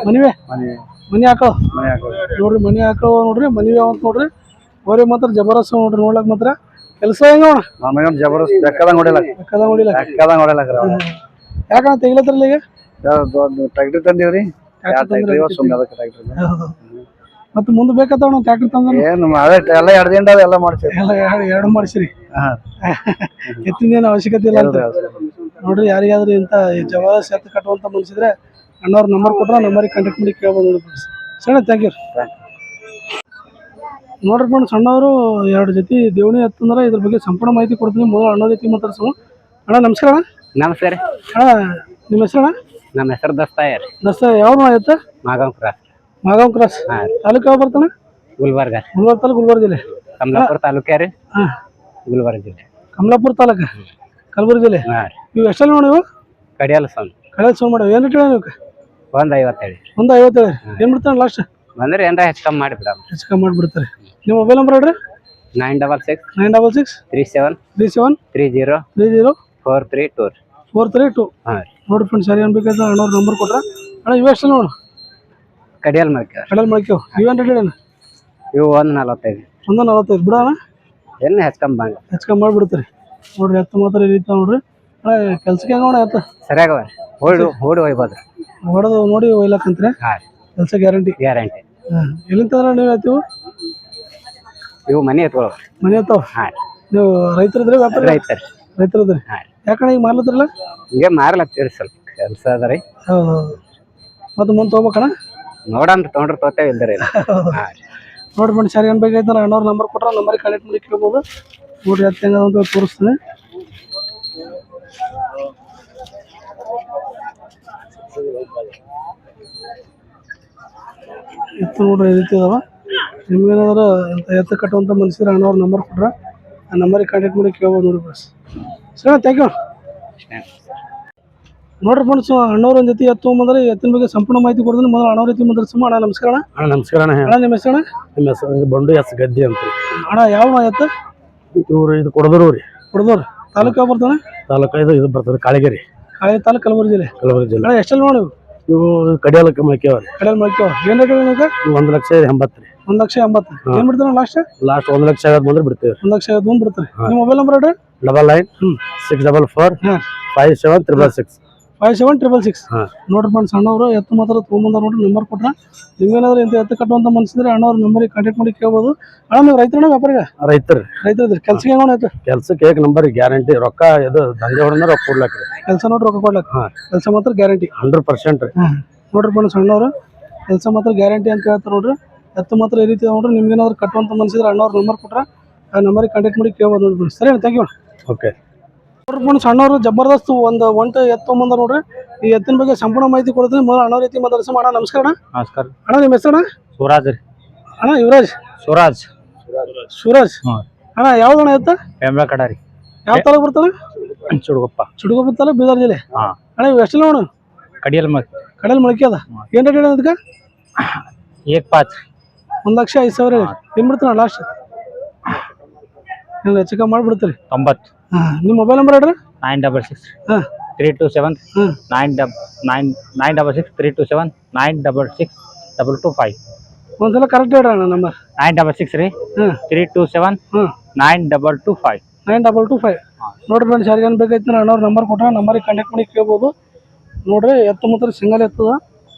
Speaker 1: ಮನಿವೆ ಮನಿ ಹಾಕೋ ನೋಡ್ರಿ. ಮನಿ ಹಾಕೋ ನೋಡ್ರಿ. ಮನಿವೆ ಅಂತ ನೋಡ್ರಿ. ಅವ್ರಿಗೆ ಮಾತ್ರ ಜಬರ್ದಸ್ತ್ ನೋಡ್ರಿ ನೋಡ್ಲಕ್ ಮಾತ್ರ. ಕೆಲಸ ಹೆಂಗೋಣ?
Speaker 3: ಜಬರ್ದಸ್ತ್ ಬೇಕಾದಂಗ ಹೊಡಿಲ್ಲ.
Speaker 1: ಯಾಕಣ್ಣ ತೆಗಿಲತ್ರಲ್ಲ ಈಗ?
Speaker 3: ಟ್ರ್ಯಾಕ್ಟರ್ ತಂದಿವ್ರಿ.
Speaker 1: ಮತ್ತೆ ಮುಂದೆ ಬೇಕಾತವಣ್ಣ ಟ್ರ್ಯಾಕ್ಟರ್ ತಂದ್ರೆ?
Speaker 3: ಎಲ್ಲ 2 ದಿನ ಎಲ್ಲ ಮಾಡ್ತೀವಿ.
Speaker 1: ಎರಡು ಮಾಡಿಸಿರಿ. ಎತ್ತಿಂದೇನು ಅವಶ್ಯಕತೆ ಇಲ್ಲ ಅಂತ ನೋಡ್ರಿ. ಯಾರಿಗಾದ್ರೂ ಇಂಥ ಜಬರ್ದಸ್ತ್ ಎತ್ತು ಕಟ್ಟುವಂತ ಮನ್ಸಿದ್ರೆ ಅಣ್ಣವ್ರ ನಂಬರ್ ಕೊಟ್ರೆ ನಂಬರಿಗೆ ಕಾಂಟ್ಯಾಕ್ಟ್ ಮಾಡಿ ಕೇಳ್ಬೋದು ನೋಡಿ. ಸಣ್ಣ ಥ್ಯಾಂಕ್ ಯು. ನೋಡ್ರಿ ಫ್ರೆಂಡ್ಸ್ ಅಣ್ಣವರು 2 ಜೊತೆ ದೇವಣಿ ಎತ್ತಂದ್ರೆ ಇದ್ರ ಬಗ್ಗೆ ಸಂಪೂರ್ಣ ಮಾಹಿತಿ ಕೊಡ್ತೀನಿ. ಮೊದಲು ಅಣ್ಣ ರೀತಿ ಮಾತಾಡ್ಸೋ. ಅಣ್ಣ ನಮಸ್ಕಾರ.
Speaker 3: ನಮಸ್ಕಾರ
Speaker 1: ಅಣ್ಣ ನಿಮ್ಮ ಹೆಸರಣ್ಣ?
Speaker 3: ನಮ್ಮ ಹೆಸರು ದಸ್ತಾಯರ್.
Speaker 1: ಯಾವ ಎತ್ತ?
Speaker 3: ಮಾಗಾಂವ್ ಕ್ರಾಸ್.
Speaker 1: ತಾಲೂಕು ಯಾವ ಬರ್ತಾನೆ?
Speaker 3: ಗುಲ್ಬರ್ಗ
Speaker 1: ತಾಲೂಕು ಗುಲ್ಬರ್ಗ ಜಿಲ್ಲೆ.
Speaker 3: ಕಮಲಾಪುರ ತಾಲೂಕ ರೀ. ಗುಲ್ಬರ್ಗ ಜಿಲ್ಲೆ.
Speaker 1: ಕಮಲಾಪುರ ತಾಲೂಕ ಕಲಬುರಗಿ ಜಿಲ್ಲೆ. ಇವು ಎಷ್ಟಲ್ಲಿ ನೋಡಿ ನೀವು?
Speaker 3: ಕಡಿಯಲ್ಲ ಸೌಂಡ್
Speaker 1: ಮಾಡಿ ಏನು ಇಟ್ಟಿಲ್ಲ ನೀವು?
Speaker 3: 150
Speaker 1: 150. ಏನು ಬಿಡ್ತಾನೆ ಲಾಸ್ಟ್?
Speaker 3: ಬಂದ್ರೆ ಏನಾರ ಹೆಚ್ಚು ಕಮ್ಮಿ ಮಾಡಿಬಿಡ.
Speaker 1: ಹೆಚ್ಚು ಕಮ್ಮಿ ಮಾಡಿಬಿಡ್ತಾರೆ. ನಿಮ್ಮ ಮೊಬೈಲ್ ನಂಬರ್ ಹೇಳ್ರಿ.
Speaker 3: 966 37 30 432.
Speaker 1: ನೋಡಿ ಫ್ರೆಂಡ್ಸ್ ಯಾರು ಅನ್ಬೇಕಾದ್ರೆ ಅಣ್ಣವ್ರ ನಂಬರ್ ಕೊಟ್ರೆ ಅಣ್ಣ ಇವು ಎಷ್ಟು ನೋಡು?
Speaker 3: ಕಡಿಯಲ್
Speaker 1: ಮಳಕ್ಯಾವ. ಇವೇನು ರೇಟ್ ಅಣ್ಣ?
Speaker 3: ಇವು 145.
Speaker 1: 145 ಬಿಡೋಣ.
Speaker 3: ಏನು ಹೆಚ್ಚು ಕಮ್ಮಿ
Speaker 1: ಮಾಡಿಬಿಡ್ತೀರಿ ನೋಡ್ರಿ. ಎತ್ತು ಮಾತ್ರ ಈ ರೀತಿ ನೋಡ್ರಿ. ಅಣ್ಣ ಕೆಲ್ಸಕ್ಕೆ ಹೆಂಗೋಣ ಆಯ್ತು
Speaker 3: ಸರಿಯಾಗವ ಓಡಿ ಹೋಗ್ಬೋದು
Speaker 1: ಹೊಡೆದು ನೋಡಿ ಒಯ್ಲಕ್ಕಂತ್ರಿ
Speaker 3: ಹಾಂ
Speaker 1: ಕೆಲಸ ಗ್ಯಾರಂಟಿ
Speaker 3: ಗ್ಯಾರಂಟಿ
Speaker 1: ಎಲ್ಲಿಂತಂದ್ರೆ ನೀವು ಆಯ್ತು
Speaker 3: ಇವು ಮನೆ ಎತ್ಕೊಳ್ಳೋ
Speaker 1: ಮನೆ ಆಯ್ತಾವ
Speaker 3: ಹಾಂ
Speaker 1: ನೀವು ರೈತರಿದ್ರಿ ವ್ಯಾಪಾರ
Speaker 3: ರೈತರು
Speaker 1: ರೈತರಿದ್ರಿ
Speaker 3: ಹಾಂ
Speaker 1: ಯಾಕಣ್ಣ ಈಗ ಮಾರ್ಲತ್ತಿರಲ್ಲ
Speaker 3: ಹಿಂಗೆ ಮಾರ್ಲತ್ತೀರಿ ಸ್ವಲ್ಪ ಕೆಲಸ ಅದ ರೀ
Speaker 1: ಹೌದು ಮತ್ತೆ ಮುಂದೆ ತೊಗೋಬೇಕಣ್ಣ
Speaker 3: ನೋಡಣ್ರಿ ತೊಗೊಂಡ್ರೆ ತೋತೇವೆ ಇಲ್ದಿರಿ ಹಾಂ
Speaker 1: ನೋಡಿ ಬನ್ನಿ ಸರಿ ಏನು ಬೇಕಾಯ್ತು ಅಣ್ಣವ್ರ ನಂಬರ್ ಕೊಟ್ರೆ ನಂಬರಿಗೆ ಕನೆಕ್ಟ್ ಮಾಡಿ ಕೇಳ್ಬೋದು ನೋಡ್ರಿ ಹತ್ತು ಹೆಂಗ ಅಂತ ತೋರಿಸ್ತೀನಿ ಎತ್ತು ನೋಡ್ರಿ ಈ ರೀತಿ ಅದಾವ ನಿಮ್ಗೇನಾದ್ರು ಎತ್ತು ಕಟ್ಟುವಂಥ ಮನುಷ್ಯರು ಅಣ್ಣವ್ರ ನಂಬರ್ ಕೊಟ್ರೆ ಆ ನಂಬರಿಗೆ ಕಾಂಟ್ಯಾಕ್ಟ್ ಮಾಡಿ ಕೇಳ್ಬೋದು ನೋಡಿ ಬಸ್ ಸರಿ ಥ್ಯಾಂಕ್ ಯು ನೋಡ್ರಿ ಫ್ರೆಂಡ್ಸ್ ಅಣ್ಣವ್ರ ಒಂದು ಜೊತೆ ಎತ್ತು ತೊಗೊಂಬಂದ್ರೆ ಎತ್ತಿನ ಬಗ್ಗೆ ಸಂಪೂರ್ಣ ಮಾಹಿತಿ ಕೊಡ್ತೀನಿ ಮೊದಲು ಅಣ್ಣವ್ರ ರೀತಿ ಮಾತಾಡ್ಸಮ್ಮ ಅಣ್ಣ ನಮಸ್ಕಾರ
Speaker 3: ಅಣ್ಣ ನಮಸ್ಕಾರ
Speaker 1: ಅಣ್ಣ ನಿಮ್ಮ ಹೆಸರು
Speaker 3: ನಿಮ್ಮ ಹೆಸರು ಬಂಡು ಎಸ್ ಗದ್ದಿ ಅಂತ
Speaker 1: ಅಣ್ಣ ಯಾವ ಎತ್ತು
Speaker 3: ಇವ್ರು ಇದು ಕೊಡದರು ರೀ
Speaker 1: ಕೊಡದವ್ರು ತಾಲೂಕು ಯಾವ ಬರ್ತಾನೆ
Speaker 3: ತಾಲೂಕು ಇದು ಬರ್ತದೆ ಕಾಳಿಗೆರಿ
Speaker 1: ಕಾಳಿ ತಾಲೂಕು ಕಲಬುರಗಿ ಜಿಲ್ಲೆ
Speaker 3: ಕಲಬುರಗಿ ಜಿಲ್ಲೆ
Speaker 1: ಅಣ್ಣ ಎಷ್ಟೆಲ್ಲ ನೋಡಿ
Speaker 3: ಇವು ಕಡಿಯಾಲಕ್ಕೆ ಮಲ್ಕೇವ್ರಿ
Speaker 1: ಕಡೆಯಲ್ಲಿ ಮಾಡ್ಕೇವ ಏನು ರೇಟ್ ನಿಮಗೆ
Speaker 3: 1,80,000 ರೀ
Speaker 1: 1,80,000 ಏನು ಬಿಡ್ತಾನೆ
Speaker 3: ಲಾಸ್ಟ್ 1,50,000 ಬಂದ್ರೆ ಬಿಡ್ತೇವೆ
Speaker 1: 1,50,000 ಬಿಡ್ತಾರೆ ನಿಮ್ಮ ಮೊಬೈಲ್ ನಂಬರ್ ಹೇಳ್ರಿ
Speaker 3: 99 644 5766
Speaker 1: 5766 ನೋಡ್ರಿ ಫ್ರೆಂಡ್ಸ್ ಅಣ್ಣವರು ಎತ್ತು ಮಾತ್ರ ತೊಗೊಂಬಂದಾರ ನೋಡ್ರಿ ನಂಬರ್ ಕೊಟ್ರ ನಿಮ್ಗೇನಾದ್ರು ಇಂಥ ಎತ್ತು ಕಟ್ಟುವಂತ ಮನ್ಸಿದ್ರೆ ಅಣ್ಣವ್ರ ನಂಬರಿಗೆ ಕಾಂಟ್ಯಾಕ್ಟ್ ಮಾಡಿ ಕೇಳ್ಬೋದು ಅಣ್ಣ ನೀವು ರೈತರಣ್ಣ ವ್ಯಾಪಾರಿಗ ರೈತರಿದ್ರಿ ಕೆಲ್ಸಕ್ಕೆ ಹೆಂಗೋಣ ಆಯ್ತು
Speaker 3: ಕೆಲ್ಸಕ್ಕೆ ಏಕ್ ನಂಬರ್ ಗ್ಯಾರಂಟಿ ರೊಕ್ಕ ಇದು ದಂಧೆ ಹೊಡೆದ್ರೆ ರೊಕ್ಕ ಕೊಡ್ಲಕ್ರಿ
Speaker 1: ಕೆಲಸ ನೋಡ್ರಿ ರೊಕ್ಕ ಕೊಡ್ಲಕ್ಕ ಕೆಲಸ ಮಾತ್ರ ಗ್ಯಾರಂಟಿ
Speaker 3: 100% ರೀ
Speaker 1: ನೋಡ್ರಿ ಫ್ರೆಂಡ್ಸ್ ಅಣ್ಣವ್ರು ಕೆಲಸ ಮಾತ್ರ ಗ್ಯಾರಂಟಿ ಅಂತ ಹೇಳ್ತಾರೆ ನೋಡ್ರಿ ಎತ್ತು ಮಾತ್ರ ಈ ರೀತಿ ನೋಡ್ರಿ ನಿಮ್ಗೇನಾದ್ರು ಕಟ್ಟುವಂತ ಮನ್ಸಿದ್ರೆ ಅಣ್ಣವ್ರ ನಂಬರ್ ಕೊಟ್ರ ಆ ನಂಬರಿಗೆ ಕಾಂಟ್ಯಾಕ್ಟ್ ಮಾಡಿ ಕೇಳ್ಬೋದು ನೋಡ್ರಿ ಸರಿ ಥ್ಯಾಂಕ್ ಯು
Speaker 3: ಓಕೆ
Speaker 1: ನೋಡ್ರಿ ಫ್ರೆಂಡ್ಸ್ ಅಣ್ಣವ್ರು ಜಬರ್ದಸ್ತ್ ಒಂದು ಒಂಟು ಎತ್ತು ತೊಗೊಂಬಂದ ನೋಡ್ರಿ ಈ ಎತ್ತಿನ ಬಗ್ಗೆ ಸಂಪೂರ್ಣ ಮಾಹಿತಿ ಕೊಡ್ತೀನಿ ಮೊದಲು ಅಣ್ಣವ್ರ ರೀತಿ ಮಾತಾಡ್ಸಮ್ಮ ಅಣ್ಣ ನಮಸ್ಕಾರ
Speaker 3: ನಮಸ್ಕಾರ
Speaker 1: ಅಣ್ಣ ನಿಮ್ಮ ಹೆಸರು
Speaker 3: ಸೂರಾಜ್ ರೀ
Speaker 1: ಅಣ್ಣ ಯುವರಾಜ್ ಸೂರಜ್ ಅಣ್ಣ ಯಾವ್ದಣ್ಣ ಎತ್ತ
Speaker 3: ಎಮ್ರ ಕಡ ರೀ
Speaker 1: ಯಾವ ತಾಲೂಕು ಬರ್ತಾನೆ
Speaker 3: ಚುಡುಗೊಪ್ಪ
Speaker 1: ತಾಲೂಕು ಬೀದರ್ ಜಿಲ್ಲೆ ಅಣ್ಣ ಇವು ಎಷ್ಟೆಲ್ಲ ನೋಡು ಕಡೆಯಲ್ಲಿ ಮೊಳಕೆ ಅದ ಏನು ರೇಟ್ ಹೇಳಿ ಅದಕ್ಕೆ 1,05,000 ಏನು ಬಿಡ್ತಾನೆ ಲಾಸ್ಟ್ ನೀವು ಹೆಚ್ಚು ಕಮ್ಮಿ ಮಾಡಿಬಿಡ್ತೀರಿ
Speaker 3: 90
Speaker 1: ನಿಮ್ಮ ಮೊಬೈಲ್ ನಂಬರ್ ಹೇಳ್ರಿ
Speaker 3: 966 327 966 327 966 225
Speaker 1: ಒಂದ್ಸಲ ಕರೆಕ್ಟ್ ಹೇಳ್ರಿ ಅಣ್ಣ ನಂಬರ್
Speaker 3: 966 ರೀ 327 9225
Speaker 1: 9225 ನೋಡ್ರಿ ಫ್ರೆಂಡ್ಸ್ ಯಾರಿಗೇನು ಬೇಕಾಯ್ತು ಅಣ್ಣವ್ರ ನಂಬರ್ ಕೊಟ್ರೆ ನಂಬರಿಗೆ ಕಾಂಟ್ಯಾಕ್ಟ್ ಮಾಡಿ ಕೇಳ್ಬೋದು ನೋಡ್ರಿ ಎತ್ತು ಮಾತ್ರ ಸಿಂಗಲ್ ಎತ್ತದ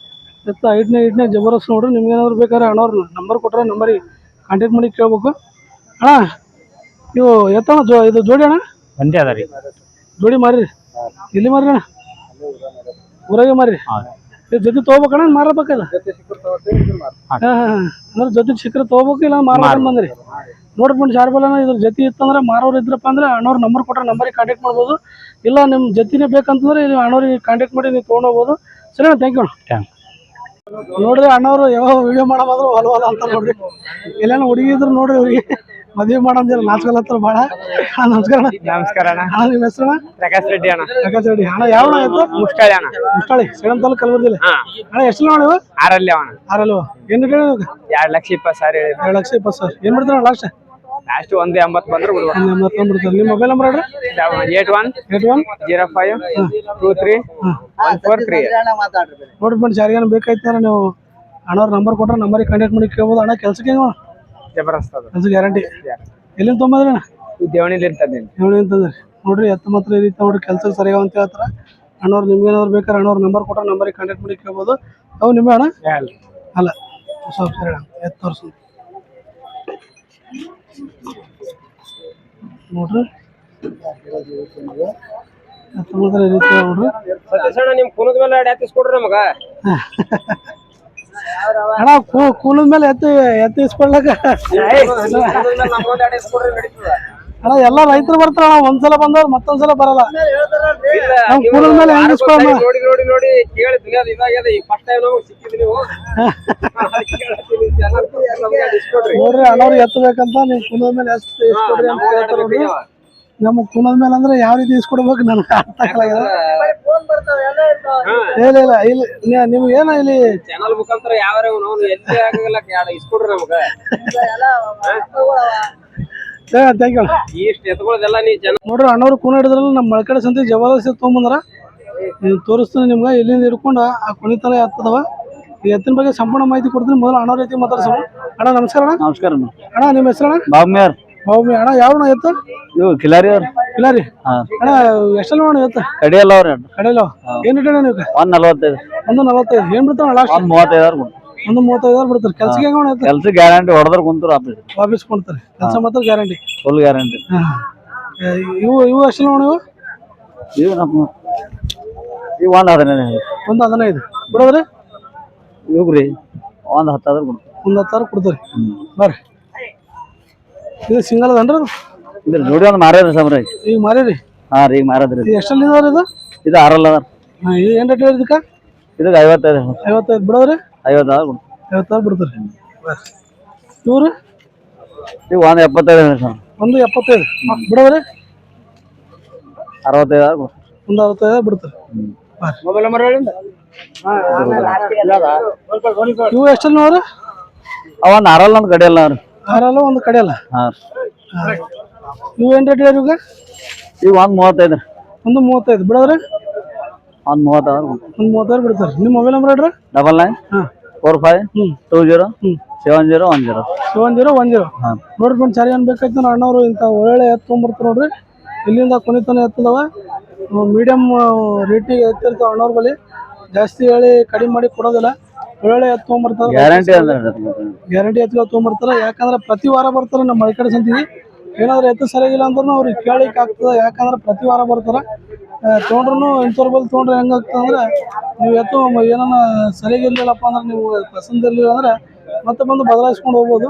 Speaker 1: ಎತ್ತು ಐದನೇ ಜಬರ್ದಸ್ತ್ ನೋಡ್ರಿ ನಿಮ್ಗೆ ಏನಾದ್ರು ಬೇಕಾದ್ರೆ ಅಣ್ಣವ್ರ ನಂಬರ್ ಕೊಟ್ರೆ ನಂಬರಿಗೆ ಕಾಂಟ್ಯಾಕ್ಟ್ ಮಾಡಿ ಕೇಳ್ಬೇಕು ಅಣ್ಣ ಇವು ಎತ್ತಣ್ಣ ಇದು ಜೋಡಿ ಅಣ್ಣ
Speaker 3: ಒಂದೇ ಅದ ರೀ
Speaker 1: ಜೋಡಿ ಮಾರಿ ಎಲ್ಲಿ ಮಾರಿ ಅಣ್ಣ ಊರಾಗೆ ಮಾರಿ ಇದು ಜೊತೆ ತೊಗೋಬೇಕಣ್ಣ ಮಾರಬೇಕಲ್ಲ ಅಂದ್ರೆ ಜೊತೆ ಸಿಕ್ಕರೆ ತೊಗೋಬೇಕು ಇಲ್ಲ ಮಾರ್ಬೇಕಂತ ಬಂದ್ರಿ ನೋಡ್ರಿ ಫ್ರೆಂಡ್ಸ್ ಯಾರು ಬಲ್ಲ ಇದ್ರ ಜೊತೆ ಇತ್ತಂದ್ರೆ ಮಾರೋರು ಇದ್ರಪ್ಪ ಅಂದ್ರೆ ಅಣ್ಣವ್ರ ನಂಬರ್ ಕೊಟ್ರೆ ನಂಬರಿಗೆ ಕಾಂಟ್ಯಾಕ್ಟ್ ಮಾಡ್ಬೋದು ಇಲ್ಲ ನಿಮ್ಮ ಜೊತೆನೇ ಬೇಕಂತಂದ್ರೆ ಇಲ್ಲಿ ಅಣ್ಣವ್ರಿಗೆ ಕಾಂಟ್ಯಾಕ್ಟ್ ಮಾಡಿ ನೀವು ತೊಗೊಂಡೋಗ್ಬೋದು ಸರಿ ಅಣ್ಣ ಥ್ಯಾಂಕ್ ಯು ನೋಡ್ರಿ ಅಣ್ಣವ್ರು ಯಾವಾಗ ವಿಡಿಯೋ ಮಾಡೋದಾದ್ರು ಹೊಲವಲ್ಲ ಅಂತ ನೋಡ್ರಿ ಎಲ್ಲೇನೋ ಹುಡುಗಿ ಇದ್ರು ನೋಡ್ರಿ ಅವ್ರಿಗೆ ಮದುವೆ ಮಾಡೋದಿಲ್ಲ ನಾಚ್ಕೊಳತ್ತಾರ ಭಾಳ ನಮಸ್ಕಾರ
Speaker 3: ಅಣ್ಣ
Speaker 1: ಅಣ್ಣ ನಿಮ್ಮ ಹೆಸರು
Speaker 3: ಪ್ರಕಾಶ್ ರೆಡ್ಡಿ ಅಣ್ಣ
Speaker 1: ಪ್ರಕಾಶ್ ರೆಡ್ಡಿ ಅಣ್ಣ ಯಾವ ಆಯ್ತು
Speaker 3: ಮುಷ್ಟಾಳಿ ಅಣ್ಣ
Speaker 1: ಮುಷ್ಟಾಳಿ ಸೇಡಂ ತಾಲೂಕು ಕಲಬುರಗಿ ಜಿಲ್ಲೆ ಅಣ್ಣ ಎಷ್ಟು ನೋಡಿ ನೀವು
Speaker 3: 6 ಅಣ್ಣ
Speaker 1: ಆರಲ್ವ ಏನು ಹೇಳಿ
Speaker 3: 2,20,000 ಹೇಳಿ
Speaker 1: 2,20,000 ಏನು ಮಾಡ್ತೀರ ಲಾಸ್ಟ್
Speaker 3: ಲಾಸ್ಟ್ 180 ಬಂದ್ರೆ ಬಿಡ್ಬೋದು
Speaker 1: ನಿಮ್ಮ ಮೊಬೈಲ್ ನಂಬರ್ ಹೇಳ್ರಿ
Speaker 3: 81 05 23 143
Speaker 1: ನೋಡಿ ಫ್ರೆಂಡ್ಸ್ ಯಾರಿಗೇನು ಬೇಕಾಯ್ತು ನೀವು ಅಣ್ಣವ್ರ ನಂಬರ್ ಕೊಟ್ರೆ ನಂಬರಿಗೆ ಕಾಂಟ್ಯಾಕ್ಟ್ ಮಾಡಿ ಕೇಳ್ಬೋದು ಅಣ್ಣ ಕೆಲ್ಸಕ್ಕೆ ಹೆಂಗ
Speaker 3: ಜಬರ್ದಸ್ತ್ ಅದ
Speaker 1: ಕೆಲಸ ಗ್ಯಾರಂಟಿ ಎಲ್ಲಿಂದ ತೊಗೊಂಬಂದ್ರಿ ಅಣ್ಣ
Speaker 3: ದೇವಣಿಲಿ ಇರ್ತದೆ
Speaker 1: ಹೇಳಿ ಅಂತಂದ್ರಿ ನೋಡ್ರಿ ಎತ್ತು ಮಾತ್ರ ಈ ರೀತಿ ನೋಡ್ರಿ ಕೆಲಸ ಸರಿಯಾಗ ಅಂತ ಹೇಳ್ತಾರೆ ಅಣ್ಣವ್ರು ನಿಮ್ಗೇನಾದ್ರು ಬೇಕಾದ್ರೆ ಅಣ್ಣವ್ರ ನಂಬರ್ ಕೊಟ್ರೆ ನಂಬರಿಗೆ ಕಾಂಟ್ಯಾಕ್ಟ್ ಮಾಡಿ ಕೇಳ್ಬೋದು ಅವು ನಿಮ್ಮೇ ಅಣ್ಣ ಅಲ್ಲ ಸ್ವಲ್ಪ ಸರಿ ಅಣ್ಣ ಎತ್ತು ತೋರಿಸು ನೋಡ್ರಿ ಎತ್ತು ಮಾತ್ರ ಈ ರೀತಿ ನೋಡ್ರಿ
Speaker 3: ನಿಮ್ ಕುಲದ ಮೇಲೆ ಎತ್ತಿಸ್ಕೊಡ್ರಿ ನಮಗ
Speaker 1: ಅಣ್ಣ ಕೂಲದ ಮೇಲೆ ಎತ್ತು ಇಸ್ಕೊಳ್ಲಕ್ಕ ಅಣ್ಣ ಎಲ್ಲ ರೈತರು ಬರ್ತಾರ ಅಣ್ಣ ಒಂದ್ಸಲ ಬಂದವ್ರು ಮತ್ತೊಂದ್ಸಲ ಬರಲ್ಲ ನಮ್ ಕೂಲದ ಮೇಲೆ ಹೆಂಗ್ ಇಸ್ಕೊಳ್ಳೋಣ
Speaker 3: ನೋಡಿ ಕೇಳಿದ್ವಿ ಫಸ್ಟ್ ಟೈಮ್ ನಾವು ಸಿಕ್ಕಿದ್ವಿ ನೀವು
Speaker 1: ನೋಡ್ರಿ ಅಣ್ಣವ್ರಿಗೆ ಎತ್ತು ಬೇಕಂತ ನೀವು ಕೂಲದ ಮೇಲೆ ಎಷ್ಟು ಇಸ್ಕೊಡ್ರಿ ಅಂತ ಹೇಳ್ತಾರ ನೋಡ್ರಿ ನಮ್ಮ ಕೂಲದ ಮೇಲೆ ಅಂದ್ರೆ ಯಾವ ರೀತಿ ಇಸ್ಕೊಡ್ಬೇಕು ನನಗೆ ಅರ್ಥ ಆಗಲ್ಲ ಇಲ್ಲ ಇಲ್ಲಿ ನಿಮ್ಗೆ ಏನ ಇಲ್ಲಿ
Speaker 3: ಚಾನಲ್ ಮುಖಾಂತರ ಯಾವ ಎಲ್ಲಿ ಆಗಲ್ಲ ಇಸ್ಕೊಡ್ರಿ ನಮಗ
Speaker 1: ಥ್ಯಾಂಕ್ ಯು
Speaker 3: ಇಷ್ಟು ಎತ್ಕೊಳ್ಳೋದೆಲ್ಲ ನೀ
Speaker 1: ನೋಡ್ರಿ ಅಣ್ಣವ್ರು ಕೂನ ಹಿಡಿದ್ರಲ್ಲ ನಮ್ಮ ಮಳಕಡೆ ಸಂತೆ ಜಬರ್ದಸ್ತ್ ತೊಗೊಂಬಂದ್ರ ತೋರಿಸ್ತೀನಿ ನಿಮ್ಗೆ ಇಲ್ಲಿಂದ ಹಿಡ್ಕೊಂಡು ಆ ಕುಣಿತನ ಎತ್ತದವ ಈ ಎತ್ತಿನ ಬಗ್ಗೆ ಸಂಪೂರ್ಣ ಮಾಹಿತಿ ಕೊಡ್ತೀನಿ ಮೊದಲು ಅಣ್ಣವ್ರ ರೀತಿ ಮಾತಾಡ್ಸೋಣ ಅಣ್ಣ ನಮಸ್ಕಾರ ಅಣ್ಣ
Speaker 3: ನಮಸ್ಕಾರ
Speaker 1: ಅಣ್ಣ ನಿಮ್ಮ ಹೆಸರು ಅಣ್ಣ
Speaker 3: ಬಾವ್ಮೇರ್
Speaker 1: ಬಾವು ಅಣ್ಣ ಯಾವ ಎತ್ತು
Speaker 3: ಇವು ಕಿಲಾರಿ
Speaker 1: ಇಲ್ಲ ರೀ
Speaker 4: ಹಾ.
Speaker 1: ಅಣ್ಣ ಎಷ್ಟೆಲ್ಲ ನೋಡಿ ಇವತ್ತು
Speaker 4: ಕಡಿಯಲ್ಲ ಅವ್ರಿ
Speaker 1: ಕಡೆಯಲ್ಲ ಏನು ಇಟ್ಟಣ ನೀವು
Speaker 4: 145
Speaker 1: ಒಂದು 45 ಏನ್ ಬಿಡ್ತಾವ ಲಾಸ್ಟ್
Speaker 4: 135
Speaker 1: ಒಂದು 35 ಬಿಡ್ತಾರೆ ಕೆಲ್ಸಕ್ಕೆ ಹೆಂಗ ಇವತ್ತು
Speaker 4: ಕೆಲ್ಸ ಗ್ಯಾರಂಟಿ ಹೊಡೆದ್ರ ಕುಂತ್ರ
Speaker 1: ವಾಪಸ್ ಕೊಡ್ತಾರೆ ಕೆಲಸ ಮಾತ್ರ ಗ್ಯಾರಂಟಿ
Speaker 4: ಫುಲ್ ಗ್ಯಾರಂಟಿ.
Speaker 1: ಇವು ಎಷ್ಟೆಲ್ಲ ನೋಡಿ
Speaker 4: ಇವು ನಮ್ಮ ಇವು 115
Speaker 1: ಒಂದು 15 ಬಿಡೋದ್ರಿ
Speaker 4: ಇವ್ರಿ 10 ಕೊಡ್ತೀವಿ
Speaker 1: ಒಂದು 10,000 ಕೊಡ್ತಾರೆ ಬರ್ರಿ ಇದು ಸಿಂಗಲ್ ಅದನ್ರಿ ಅದು
Speaker 4: ಇದ್ರ ಜೋಡಿ ಒಂದು ಮಾರ್ಯಾರ ಸಮರ
Speaker 1: ಈಗ ಮಾರೀರಿ
Speaker 4: ಹಾ ರೀ ಈಗ ಮಾರದ್ರಿ
Speaker 1: ಇದು ಎಷ್ಟಲ್ಲಿ ಇದಾವ್ರಿ ಇದು
Speaker 4: ಇದು 6 ಅದ
Speaker 1: ಇದು ಏನು ರೇಟ್ ಇದಕ್ಕೆ
Speaker 4: ಇದಕ್ಕೆ 55
Speaker 1: 55 ಬಿಡೋದ್ರಿ
Speaker 4: 50
Speaker 1: 50,000 ಬಿಡ್ತಾರೆ ಇವ್ರು
Speaker 4: ಇವು 175 ಸರ್
Speaker 1: ಒಂದು 75 ಬಿಡೋದ್ರಿ
Speaker 4: 65
Speaker 1: ಒಂದು 65 ಬಿಡ್ತಾರೆ
Speaker 3: ಮೊಬೈಲ್ ನಂಬರ್ ಹೇಳಿಂದ
Speaker 1: ಇವು ಎಷ್ಟಲ್ಲಿ ನೋಡ್ರಿ
Speaker 4: ಅವನ್ ಆರಲ್ಲ ಒಂದು ಕಡೆ ಅಲ್ಲ ಅವ್ರಿ
Speaker 1: ಆರಲ್ಲ ಒಂದು ಕಡೆ ಅಲ್ಲ
Speaker 4: ಹಾ
Speaker 1: ಇವು ಏನು ರೇಟ್ ಹೇಳಿ ಇವಾಗ
Speaker 4: ಇವು 135
Speaker 1: ಒಂದು 35 ಬಿಡೋದ್ರಿ
Speaker 4: 136
Speaker 1: ಒಂದು 35 ಬಿಡ್ತಾರೆ ನಿಮ್ಮ ಮೊಬೈಲ್ ನಂಬರ್ ಹೇಳ್ರಿ
Speaker 4: 99
Speaker 1: ಹಾಂ
Speaker 4: 45 20 70 10
Speaker 1: 7010 ನೋಡ್ರಿ ಫ್ರೆಂಡ್ಸ್ ಸರಿ ಅನ್ಬೇಕಾಯ್ತು ನಾನು ಅಣ್ಣವ್ರು ಇಂಥ ಒಳ್ಳೆ ಎತ್ತು ತೊಗೊಂಬರ್ತಾರೆ ನೋಡ್ರಿ ಇಲ್ಲಿಂದ ಕೊನಿತನ ಎತ್ತದವ ಮೀಡಿಯಮ್ ರೇಟಿಗೆ ಎತ್ತಿರ್ತಾವ ಅಣ್ಣವ್ರ ಬಳಿ ಜಾಸ್ತಿ ಹೇಳಿ ಕಡಿಮೆ ಮಾಡಿ ಕೊಡೋದಿಲ್ಲ ಒಳ್ಳೆ ಎತ್ತು ತೊಗೊಂಬರ್ತಾರೆ
Speaker 4: ಗ್ಯಾರಂಟಿ ಅಂದ್ರೆ
Speaker 1: ಗ್ಯಾರಂಟಿ ಎತ್ತುಗಳು ತೊಗೊಂಬರ್ತಾರೆ ಯಾಕಂದ್ರೆ ಪ್ರತಿ ವಾರ ಬರ್ತಾರೆ ನಮ್ಮ ಮಳೆ ಕಡೆ ಸಂತಿಗೆ ಏನಾದ್ರು ಎತ್ತು ಸರಿಯಾಗಿಲ್ಲ ಅಂದ್ರೂ ಅವ್ರಿಗೆ ಕೇಳಿಕ್ಕೆ ಆಗ್ತದೆ ಯಾಕಂದ್ರೆ ಪ್ರತಿ ವಾರ ಬರ್ತಾರೆ ತೊಗೊಂಡ್ರು ಇಂಥವ್ರ ಬಳಿ ತೊಗೊಂಡ್ರೆ ಹೆಂಗಾಗ್ತದೆ ಅಂದ್ರೆ ನೀವು ಎತ್ತು ಏನಾನ ಸರಿಯಾಗಿರ್ಲಿಲ್ಲಪ್ಪ ಅಂದ್ರೆ ನೀವು ಪಸಂದ್ ಇರಲಿಲ್ಲ ಅಂದ್ರೆ ಮತ್ತೆ ಬಂದು ಬದಲಾಯಿಸ್ಕೊಂಡು ಹೋಗ್ಬೋದು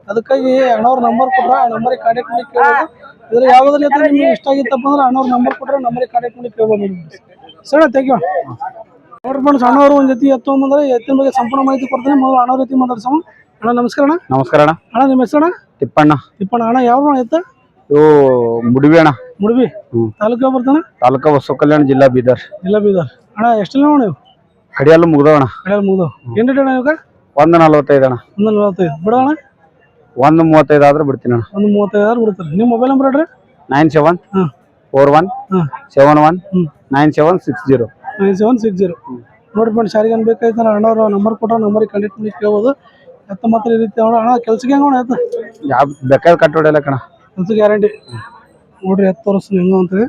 Speaker 1: ಅದಕ್ಕಾಗಿ ಅಣ್ಣವ್ರ ನಂಬರ್ ಕೊಟ್ರೆ ಆ ನಂಬರಿಗೆ ಕಾಂಟ್ಯಾಕ್ಟ್ ಮಾಡಿ ಕೇಳ್ಬೋದು ಇದ್ರ ಯಾವುದ್ರ ಎತ್ತು ನಿಮ್ಗೆ ಇಷ್ಟ ಆಗಿತ್ತಪ್ಪ ಅಂದ್ರೆ ಅಣ್ಣವ್ರ ನಂಬರ್ ಕೊಟ್ಟರೆ ನಂಬರಿಗೆ ಕಾಂಟ್ಯಾಕ್ಟ್ ಮಾಡಿ ಕೇಳ್ಬೋದು ಸರಿ ಥ್ಯಾಂಕ್ ಯು ನೋಡ್ರಿ ಫ್ರೆಂಡ್ಸ್ ಅಣ್ಣವ್ರು ಒಂದು ಜೊತೆ ಎತ್ತು ತೊಗೊಂಬಂದ್ರೆ ಎತ್ತಿನ ಬಗ್ಗೆ ಸಂಪೂರ್ಣ ಮಾಹಿತಿ ಕೊಡ್ತೀನಿ ಮೊದಲು ಅಣ್ಣವ್ರ ಜೊತೆ ಮಾತಾಡ್ಸೋಣ ಅಣ್ಣ ನಮಸ್ಕಾರ ಅಣ್ಣ
Speaker 4: ನಮಸ್ಕಾರ ಅಣ್ಣ
Speaker 1: ಅಣ್ಣ ನಿಮ್ಮ ಹೆಸರು ಅಣ್ಣ
Speaker 4: ತಿಪ್ಪಣ್ಣ
Speaker 1: ತಿಪ್ಪಣ್ಣ ಅಣ್ಣ ಯಾವ ಎತ್ತ
Speaker 4: ಇವು ಮುಡಿವಿ ಅಣ್ಣ
Speaker 1: ಮುಡುಬಿ ತಾಲೂಕು ಬರ್ತಾನೆ
Speaker 4: ತಾಲೂಕು ಬಸವ ಕಲ್ಯಾಣ ಜಿಲ್ಲಾ ಬೀದರ್
Speaker 1: ಜಿಲ್ಲಾ ಬೀದರ್ ಅಣ್ಣ ಎಷ್ಟೆಲ್ಲ ನೋಡ ನೀವು
Speaker 4: ಕಡಿಯಲ್ಲ ಮುಗ್ದವಣ
Speaker 1: ಕಡೆಯಲ್ಲಿ ಮುಗಿದು ಏನು ರೇಟ್ ಅಣ್ಣ ಇವಾಗ
Speaker 4: 145 ಅಣ್ಣ
Speaker 1: ಒಂದು 45 ಬಿಡೋಣ
Speaker 4: 135 ಆದ್ರೆ ಬಿಡ್ತೀನಿ ಅಣ್ಣ
Speaker 1: ಒಂದು 35,000 ಬಿಡ್ತಾರೆ ನಿಮ್ಮ ಮೊಬೈಲ್ ನಂಬರ್ ಹೇಳ್ರಿ
Speaker 4: 97
Speaker 1: ಹಾಂ
Speaker 4: 41 71 9760
Speaker 1: 9760 ನೋಡಿ ಫ್ರೆಂಡ್ಸ್ ಯಾರಿಗೆ ಬೇಕಾಯ್ತು ನಾನು ಅಣ್ಣವ್ರು ನಂಬರ್ ಕೊಟ್ಟರೆ ನಂಬರಿಗೆ ಕಾಂಟ್ಯಾಕ್ಟ್ ಮಾಡಿ ಕೇಳ್ಬೋದು ಎತ್ತ ಮಾತ್ರ ಈ ರೀತಿ ಅಣ್ಣ ಕೆಲ್ಸಕ್ಕೆ ಹೆಂಗ ಎತ್ತ
Speaker 4: ಯಾವ ಬೇಕಾದ್ರೆ ಕಟ್ ಹೊಡೆಯಲ್ಲ ಕಣ
Speaker 1: ಕೆಲ್ಸ ಗ್ಯಾರಂಟಿ ನೋಡ್ರಿ ಎತ್ತು ತೋರಿಸ್ತೀನಿ ಹೆಂಗ ಅಂತೇಳಿ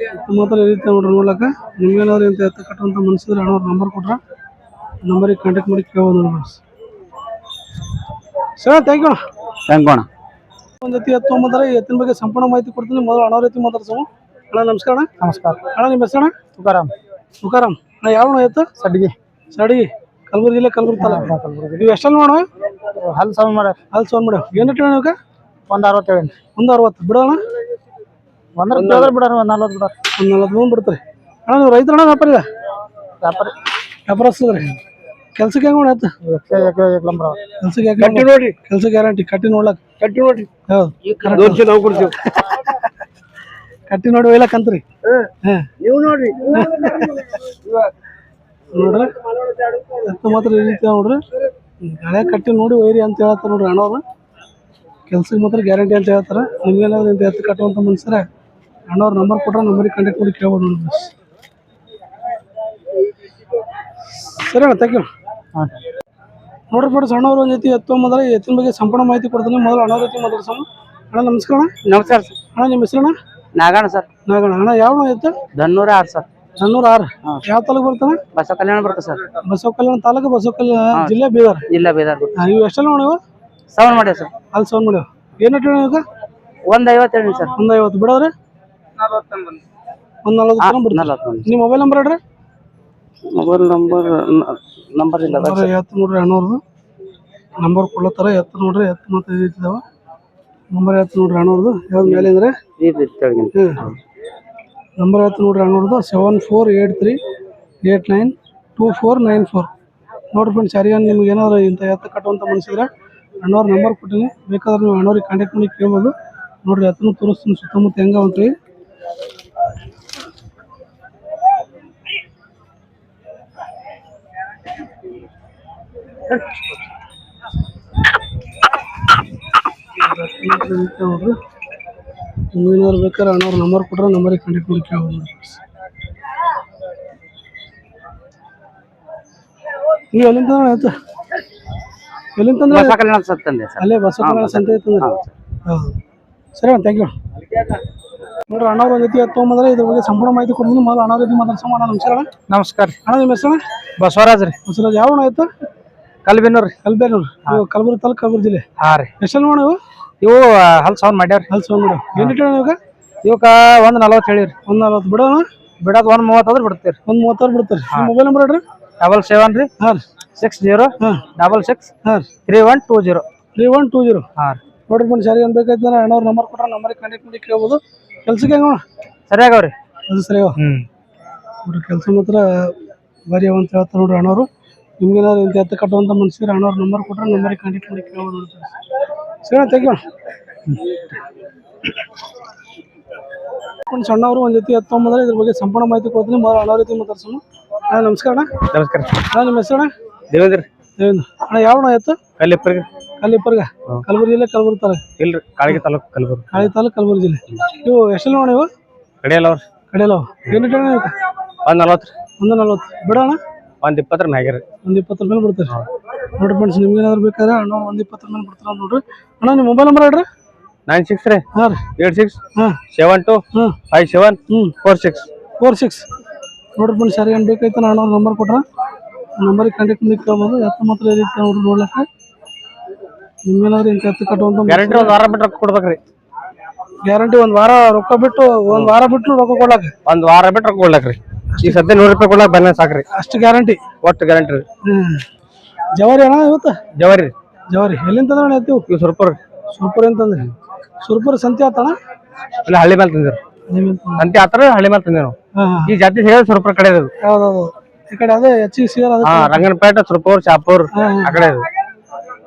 Speaker 1: ಎತ್ತು ಮಾತ್ರ ಈ ರೀತಿ ನೋಡ್ರಿ ನೋಡ್ಲಕ್ಕ ನಿಮ್ಗೇನಾದ್ರು ಇಂಥ ಎತ್ತ ಕಟ್ಟುವಂಥ ಮನಸ್ಸಿದ್ರೆ ಅಣ್ಣವ್ರ ನಂಬರ್ ಕೊಟ್ರೆ ನಂಬರಿಗೆ ಕಾಂಟ್ಯಾಕ್ಟ್ ಮಾಡಿ ಕೇಳ್ಬೋದು ನೋಡಿ ಸರ್ ಥ್ಯಾಂಕ್ ಯು
Speaker 4: ಹೆಂಗೋಣ
Speaker 1: ಒಂದು ಜೊತೆ ಎತ್ತು ತೊಗೊಂಬಂದ್ರೆ ಎತ್ತಿನ ಬಗ್ಗೆ ಸಂಪೂರ್ಣ ಮಾಹಿತಿ ಕೊಡ್ತೀನಿ ಮೊದಲು ಅಣ್ಣವ್ರ ಜೊತೆ ಮಾತಾಡ್ಸೋಣ ಅಣ್ಣ ನಮಸ್ಕಾರ ಅಣ್ಣ
Speaker 4: ನಮಸ್ಕಾರ
Speaker 1: ಅಣ್ಣ ನಿಮ್ಮ ಹೆಸರು ಅಣ್ಣ ತುಕಾರಾಮ್ ಅಣ್ಣ ಯಾವ ಎತ್ತು
Speaker 4: ಸಡ್ಗಿ
Speaker 1: ಸಡಿ ಕಲಬುರಗಿ ಜಿಲ್ಲೆ ಕಲಬುರಗಿ ತಾಲೂಕು ನೀವು ಎಷ್ಟಲ್ಲಿ ನೋಡ
Speaker 4: ಹಲ್ ಸೌಂಡ್ ಮಾಡ
Speaker 1: ಅಲ್ಲಿ ಸೋನ್ ಮೇಡಮ್ ಏನು ಇಟ್ಟು ನೀವು
Speaker 4: 167
Speaker 1: ಒಂದು 60 ಬಿಡೋಣ
Speaker 4: ಬಿಡೋಣ 140 ಬಿಡೋಣ
Speaker 1: ಒಂದು 40 ಬಿಡ್ತಾರೆ ಅಣ್ಣ ನೀವು ರೈತರ ಅಣ್ಣ ವ್ಯಾಪಾರಿ
Speaker 4: ವ್ಯಾಪಾರಿ
Speaker 1: ವ್ಯಾಪಾರಸ್ತದ್ರಿ ಕೆಲ್ಸಕ್ಕೆ ಹೆಂಗೆ ನೋಡ ಎತ್ತು ಕೆಲ್ಸಕ್ಕೆ ಯಾಕೆ ಕಟ್ಟಿ ನೋಡ್ರಿ ಕೆಲಸ ಗ್ಯಾರಂಟಿ ಕಟ್ಟಿ ನೋಡ್ಲಕ್ ಕಟ್ಟಿ ನೋಡ್ರಿ ಹೌದು ನಾವು ಕೊಡ್ತೀವಿ ಕಟ್ಟಿ ನೋಡಿ ಒಯ್ಲಕ್ಕಂತ್ರಿ ನೀವು ನೋಡ್ರಿ ನೋಡ್ರಿ ಎತ್ತು ಮಾತ್ರ ಈ ರೀತಿ ನೋಡ್ರಿ ಹಳೆ ಕಟ್ಟಿ ನೋಡಿ ಒಯ್ರಿ ಅಂತ ಹೇಳ್ತಾರೆ ನೋಡ್ರಿ ಅಣ್ಣವ್ರು ಕೆಲ್ಸಕ್ಕೆ ಮಾತ್ರ ಗ್ಯಾರಂಟಿ ಅಂತ ಹೇಳ್ತಾರೆ ನಿಮ್ಗೇನಾದ್ರು ಇಂಥ ಎತ್ತು ಕಟ್ಟುವಂಥ ಮನುಷ್ಯರೆ ಅಣ್ಣವ್ರ ನಂಬರ್ ಕೊಟ್ರೆ ನಂಬರಿಗೆ ಕಾಂಟ್ಯಾಕ್ಟ್ ಮಾಡಿ ಕೇಳ್ಬೋದು ನೋಡ್ರಿ ಸರಿ ಅಣ್ಣ ಥ್ಯಾಂಕ್ ಯು ನೋಡ್ರಿ ಫ್ರೆಂಡ್ಸ್ ಅಣ್ಣವ್ರು ಒಂದು ಜೊತೆ ಎತ್ತು ಬಂದ್ರೆ ಎತ್ತಿನ ಬಗ್ಗೆ ಸಂಪೂರ್ಣ ಮಾಹಿತಿ ಕೊಡ್ತೀನಿ ಮೊದಲು ಅಣ್ಣವ್ರ ಜೊತೆ ಮಾತಾಡ್ಸೋಣ ಅಣ್ಣ ನಮಸ್ಕಾರ ಅಣ್ಣ
Speaker 3: ನಮಸ್ಕಾರ ಸರ್
Speaker 1: ಅಣ್ಣ ನಿಮ್ಮ ಹೆಸರು ಅಣ್ಣ
Speaker 3: ನಾಗಣ್ಣ ಸರ್
Speaker 1: ನಾಗಣ್ಣ ಅಣ್ಣ ಯಾವ ಎತ್ತು
Speaker 3: 6 ಸರ್
Speaker 1: 606 ಯಾವ ತಾಲೂಕು ಬರ್ತಾನೆ
Speaker 3: ಬಸವ ಕಲ್ಯಾಣ ಬರ್ತದೆ ಸರ್
Speaker 1: ಬಸವ ಕಲ್ಯಾಣ ತಾಲೂಕು ಬಸವ ಕಲ್ಯಾಣ ಜಿಲ್ಲೆ ಬೀದರ್
Speaker 3: ಜಿಲ್ಲಾ ಬೀದರ್
Speaker 1: ಇವು ಎಷ್ಟೆಲ್ಲ ನೀವು
Speaker 3: ಸೌಂಡ್ ಮಾಡಿ ಸರ್
Speaker 1: ಅಲ್ಲಿ ಸೌಂಡ್ ಮಾಡ್ಯಾವ ಏನು ಇಟ್ಟು ಈಗ
Speaker 3: 150 ಸರ್
Speaker 1: ಒಂದು 50 ಬಿಡೋದ್ರಿ ಒಂದು 40 ಬಿಡ್ತಾರೆ ನಿಮ್ಮ ಮೊಬೈಲ್ ನಂಬರ್ ಹೇಳ್ರಿ
Speaker 3: ಮೊಬೈಲ್ ನಂಬರ್ ಇಲ್ಲ
Speaker 1: ಎತ್ತು ನೋಡ್ರಿ ಅಣ್ಣವ್ರದ್ದು ನಂಬರ್ ಕೊಡ್ಲತ್ತಾರ ಎತ್ತು ನೋಡ್ರಿ ಎತ್ತು ಮತ್ತೆ ಇದಾವ ನಂಬರ್ ಎತ್ತು ನೋಡ್ರಿ ಅಣ್ಣವ್ರದ್ದು ಯಾವ್ದು ಮೇಲೆ ಅಂದ್ರೆ ನಂಬರ್ ಎತ್ತು ನೋಡ್ರಿ ಅಣ್ಣವ್ರದ್ದು 7483892494 ನೋಡ್ರಿ ಫ್ರೆಂಡ್ಸ್ ಯಾರಿಗಾನ ನಿಮ್ಗೆ ಏನಾದ್ರು ಇಂಥ ಎತ್ತು ಕಟ್ಟುವಂಥ ಮನಸ್ಸಿದ್ರೆ ಅಣ್ಣವ್ರ ನಂಬರ್ ಕೊಟ್ಟಿನಿ ಬೇಕಾದ್ರೆ ನೀವು ಅಣ್ಣವ್ರಿಗೆ ಕಾಂಟ್ಯಾಕ್ಟ್ ಮಾಡಿ ಕೇಳ್ಬೋದು ನೋಡ್ರಿ ಎತ್ತನ್ನು ತೋರಿಸ್ತೀನಿ ಸುತ್ತಮುತ್ತ ಹೆಂಗ ಅಂತೀವಿ ನೋಡ್ರಿ ನಿಮ್ಗೇನಾದ್ರು ಬೇಕಾದ್ರೆ ಅಣ್ಣವ್ರ ನಂಬರ್ ಕೊಟ್ರೆ ನಂಬರಿಗೆ ಕಾಂಟ್ಯಾಕ್ಟ್ ಮಾಡಿ ಕೇಳ್ಬೋದು ನೋಡ್ರಿ ನೀವು ಎಲ್ಲಿಂದ ಆಯ್ತು ಎಲ್ಲಿಂದ ತಂದ್ರೆ
Speaker 4: ತಂದೆ ಸರ್.
Speaker 1: ಅಲ್ಲೇ ಬಸವಕಲ್ಯಾಣ ಸಂತೆ ತಂದ್ರೆ ಹೌದು. ಸರಿ ಅಣ್ಣ, ಥ್ಯಾಂಕ್ ಯು. ನೋಡ್ರಿ ಅಣ್ಣವ್ರ ಒಂದು ಜೊತೆ ತೊಗೊಂಬಂದ್ರೆ ಇದ್ರ ಬಗ್ಗೆ ಸಂಪೂರ್ಣ ಮಾಹಿತಿ ಕೊಡ್ತೀನಿ. ಮೊದಲು ಅಣ್ಣವ್ರ ಜೊತೆ ಮಾತಾಡ್ಸೋಣ. ಅಣ್ಣ ನಮಸ್ಕಾರ.
Speaker 4: ನಮಸ್ಕಾರ
Speaker 1: ಅಣ್ಣ ನಿಮ್ಮ ಹೆಸರು?
Speaker 4: ಬಸವರಾಜ್ ರೀ.
Speaker 1: ಬಸವರಾಜ್. ಯಾವ ಅಣ್ಣ ಆಯ್ತು?
Speaker 4: ಕಲ್ಬೇನೂರ್ ರೀ.
Speaker 1: ಕಲ್ಬೇನೂರು. ಇವು ಕಲಬುರಗಿ ತಾಲೂಕು, ಕಲಬುರಗಿ ಜಿಲ್ಲೆ.
Speaker 4: ಹಾ ರೀ.
Speaker 1: ಎಷ್ಟು ನೋಡಿ ಇವು?
Speaker 4: ಇವು ಹಲ್ ಸೌಂಡ್ ಮಾಡ್ಯಾವ್ರಿ.
Speaker 1: ಅಲ್ಲಿ ಸೌಂಡ್ ನೋಡಿ ಏನು ಇಟ್ಟ ಇವಾಗ?
Speaker 4: ಇವಕ್ಕ 140 ಹೇಳಿರಿ.
Speaker 1: 140 ಬಿಡೋಣ.
Speaker 4: ಬಿಡೋದು 130 ಆದ್ರೆ ಬಿಡ್ತೀರಿ.
Speaker 1: 136 ಬಿಡ್ತಾರೆ. ಮೊಬೈಲ್ ನಂಬರ್ ಹೇಳ್ರಿ.
Speaker 4: 77 ರೀ.
Speaker 1: ಹಾಂ ರೀ.
Speaker 4: 60
Speaker 1: ಹಾಂ
Speaker 4: 66
Speaker 1: ಹಾಂ
Speaker 4: 3120.
Speaker 1: 3120.
Speaker 4: ಹಾಂ ರೀ.
Speaker 1: ನೋಡ್ರಿ ಬಂದು ಸರಿ ಅನ್ಬೇಕಾಯ್ತು ಅಂದ್ರೆ ಅಣ್ಣವ್ರ ನಂಬರ್ ಕೊಟ್ರೆ ನಂಬರಿಗೆ ಕಾಂಟ್ಯಾಕ್ಟ್ ಮಾಡಿ ಕೇಳ್ಬೋದು. ಕೆಲ್ಸಕ್ಕೆ ಹೆಂಗ
Speaker 4: ಸರಿಯಾಗವ್ರಿ.
Speaker 1: ಅದು ಸರಿ ನೋಡ್ರಿ, ಕೆಲಸ ಮಾತ್ರ ಭಾರಿ ಅವ ಅಂತ ಹೇಳ್ತಾರೆ ನೋಡ್ರಿ ಅಣ್ಣವರು. ನಿಮ್ಗೇನಾದ್ರು ಇಂಥ ಎತ್ತ ಕಟ್ಟುವಂಥ ಮನ್ಸಿದ್ರೆ ಅಣ್ಣವ್ರ ನಂಬರ್ ಕೊಟ್ರೆ ನಂಬರಿಗೆ ಕಾಂಟ್ಯಾಕ್ಟ್ ಮಾಡಿ ಕೇಳ್ಬೋದು ನೋಡ್ರಿ. ಸರಿ ತೆಗಿಯೋಣ. ಒಂದು ಸಣ್ಣವರು ಒಂದು ಜೊತೆ ಎತ್ತೊಂಬಂದ್ರೆ ಇದ್ರ ಬಗ್ಗೆ ಸಂಪೂರ್ಣ ಮಾಹಿತಿ ಕೊಡ್ತೀನಿ. ಮೊದಲು ಅಣ್ಣವ್ರ ಜೊತೆ ಮಾತಾಡ್ಸೋಣ. ಅಣ್ಣ ನಮಸ್ಕಾರ. ಅಣ್ಣ
Speaker 4: ನಮಸ್ಕಾರ.
Speaker 1: ಅಣ್ಣ ನಿಮ್ಮ ಹೆಸರು? ಅಣ್ಣ
Speaker 4: ದೇವೇಂದ್ರ.
Speaker 1: ದೇವೇಂದ್ರ. ಅಣ್ಣ ಯಾವ ಅಣ್ಣ ಎತ್ತು?
Speaker 4: ಕಲ್ಲಿಪ್ಪರ್ಗ.
Speaker 1: ಕಲ್ಲಿಪ್ಪರ್ಗ. ಕಲಬುರಗಿ ಜಿಲ್ಲೆ, ಕಲಬುರಗಿ ತಾಲೂಕು?
Speaker 4: ಇಲ್ರಿ, ಕಾಳಗಿ ತಾಲೂಕು, ಕಲಬುರ್ಗಿ.
Speaker 1: ಕಾಳಿ ತಾಲೂಕು, ಕಲಬುರಗಿ ಜಿಲ್ಲೆ. ಇವು ಎಷ್ಟು ನೋಡಿ ಇವು?
Speaker 4: ಕಡಿಯಲ್ಲ ಅವ್ರಿ.
Speaker 1: ಕಡೆಯಲ್ಲವ ಏನು ಇಟ್ಟಣ?
Speaker 4: 140.
Speaker 1: 140 ಬಿಡೋಣ.
Speaker 4: 120 ಮ್ಯಾಗಿರಿ.
Speaker 1: 120 ಮೇಲೆ ಬಿಡ್ತಾರೆ ನೋಡ್ರಿ ಫ್ರೆಂಡ್ಸ್. ನಿಮ್ಗೆ ಏನಾದ್ರು ಬೇಕಾದ್ರೆ ಅಣ್ಣ 120 ಮೇಲೆ ಬಿಡ್ತಾರೆ ನೋಡ್ರಿ. ಅಣ್ಣ ನಿಮ್ಮ ಮೊಬೈಲ್ ನಂಬರ್ ಹೇಳ್ರಿ.
Speaker 4: 96 ರೀ.
Speaker 1: ಹಾಂ ರೀ.
Speaker 4: 86
Speaker 1: ಹಾಂ
Speaker 4: 72 57 46
Speaker 1: 46. ನೋಡ್ರಿ ಫ್ರೆಂಡ್ಸ್, ಸರಿ ಏನು ಬೇಕಾಯ್ತು ಅಣ್ಣ ಅವ್ರ ನಂಬರ್ ಕೊಟ್ರೆ ನಂಬರಿಗೆ ಕಾಂಟ್ಯಾಕ್ಟ್ ಮಾಡಿ ಕೇಳ್ಬೋದು. ಎತ್ತ ಮಾತ್ರ ಇರುತ್ತೆ ಅವ್ರು ನೋಡ್ಲಿಕ್ಕೆ. ನಿಮ್ಗೇನಾದ್ರು ಇಂಥ ಎತ್ತು ಕಟ್ಟುವಂಥ
Speaker 4: ಗ್ಯಾರಂಟಿ 1 ವಾರ ಬಿಟ್ಟು ರೊಕ್ಕ ಕೊಡ್ಬೇಕ್ರಿ.
Speaker 1: ಗ್ಯಾರಂಟಿ 1 ವಾರ ರೊಕ್ಕ ಬಿಟ್ಟು 1 ವಾರ ಬಿಟ್ಟು ರೊಕ್ಕ ಕೊಡ್ಲಾಕ?
Speaker 4: 1 ವಾರ ಬಿಟ್ಟು ರೊಕ್ಕ ಕೊಡ್ಲಾಕ್ರಿ. ಈ ಸದ್ಯ 100 ರೂಪಾಯಿ ಕೊಡ್ಲಾಕ ಬಂದ ಸಾಕ್ರಿ.
Speaker 1: ಅಷ್ಟು ಗ್ಯಾರಂಟಿ?
Speaker 4: ಒಟ್ಟು ಗ್ಯಾರಂಟಿ ರೀ.
Speaker 1: ಜವಾರಿ ಅಣ್ಣ ಇವತ್ತು?
Speaker 4: ಜವಾರಿ ರೀ.
Speaker 1: ಜವಾರಿ ಎಲ್ಲಿಂದ ಅಣ್ಣ ಎತ್ತಿವು?
Speaker 4: ಇವು ಸುರ್ಪುರ್.
Speaker 1: ಸುರ್ಪುರ ಅಂತಂದ್ರಿ? ಸುರ್ಪುರ ಸಂತೆ ಆತಣ್ಣ?
Speaker 4: ಇಲ್ಲ, ಹಳ್ಳಿ ಮೇಲೆ ತಂದಿರು. ಸಂತೆ ಆತರ ಹಳ್ಳಿ ಮೇಲೆ ತಂದಿರು. ಈ ಜಾತಿ ಸಿಗೋದು ಸುರ್ಪುರ ಕಡೆ ಇರೋದು.
Speaker 1: ಹೌದೌದು. ಈ ಕಡೆ ಅದೇ ಹೆಚ್ಚಿಗೆ ಸಿಗೋದು.
Speaker 4: ರಂಗನಪೇಟೆ, ಸುರ್ಪುರ್, ಶಾಪುರ್ ಆ ಕಡೆ ಇದು.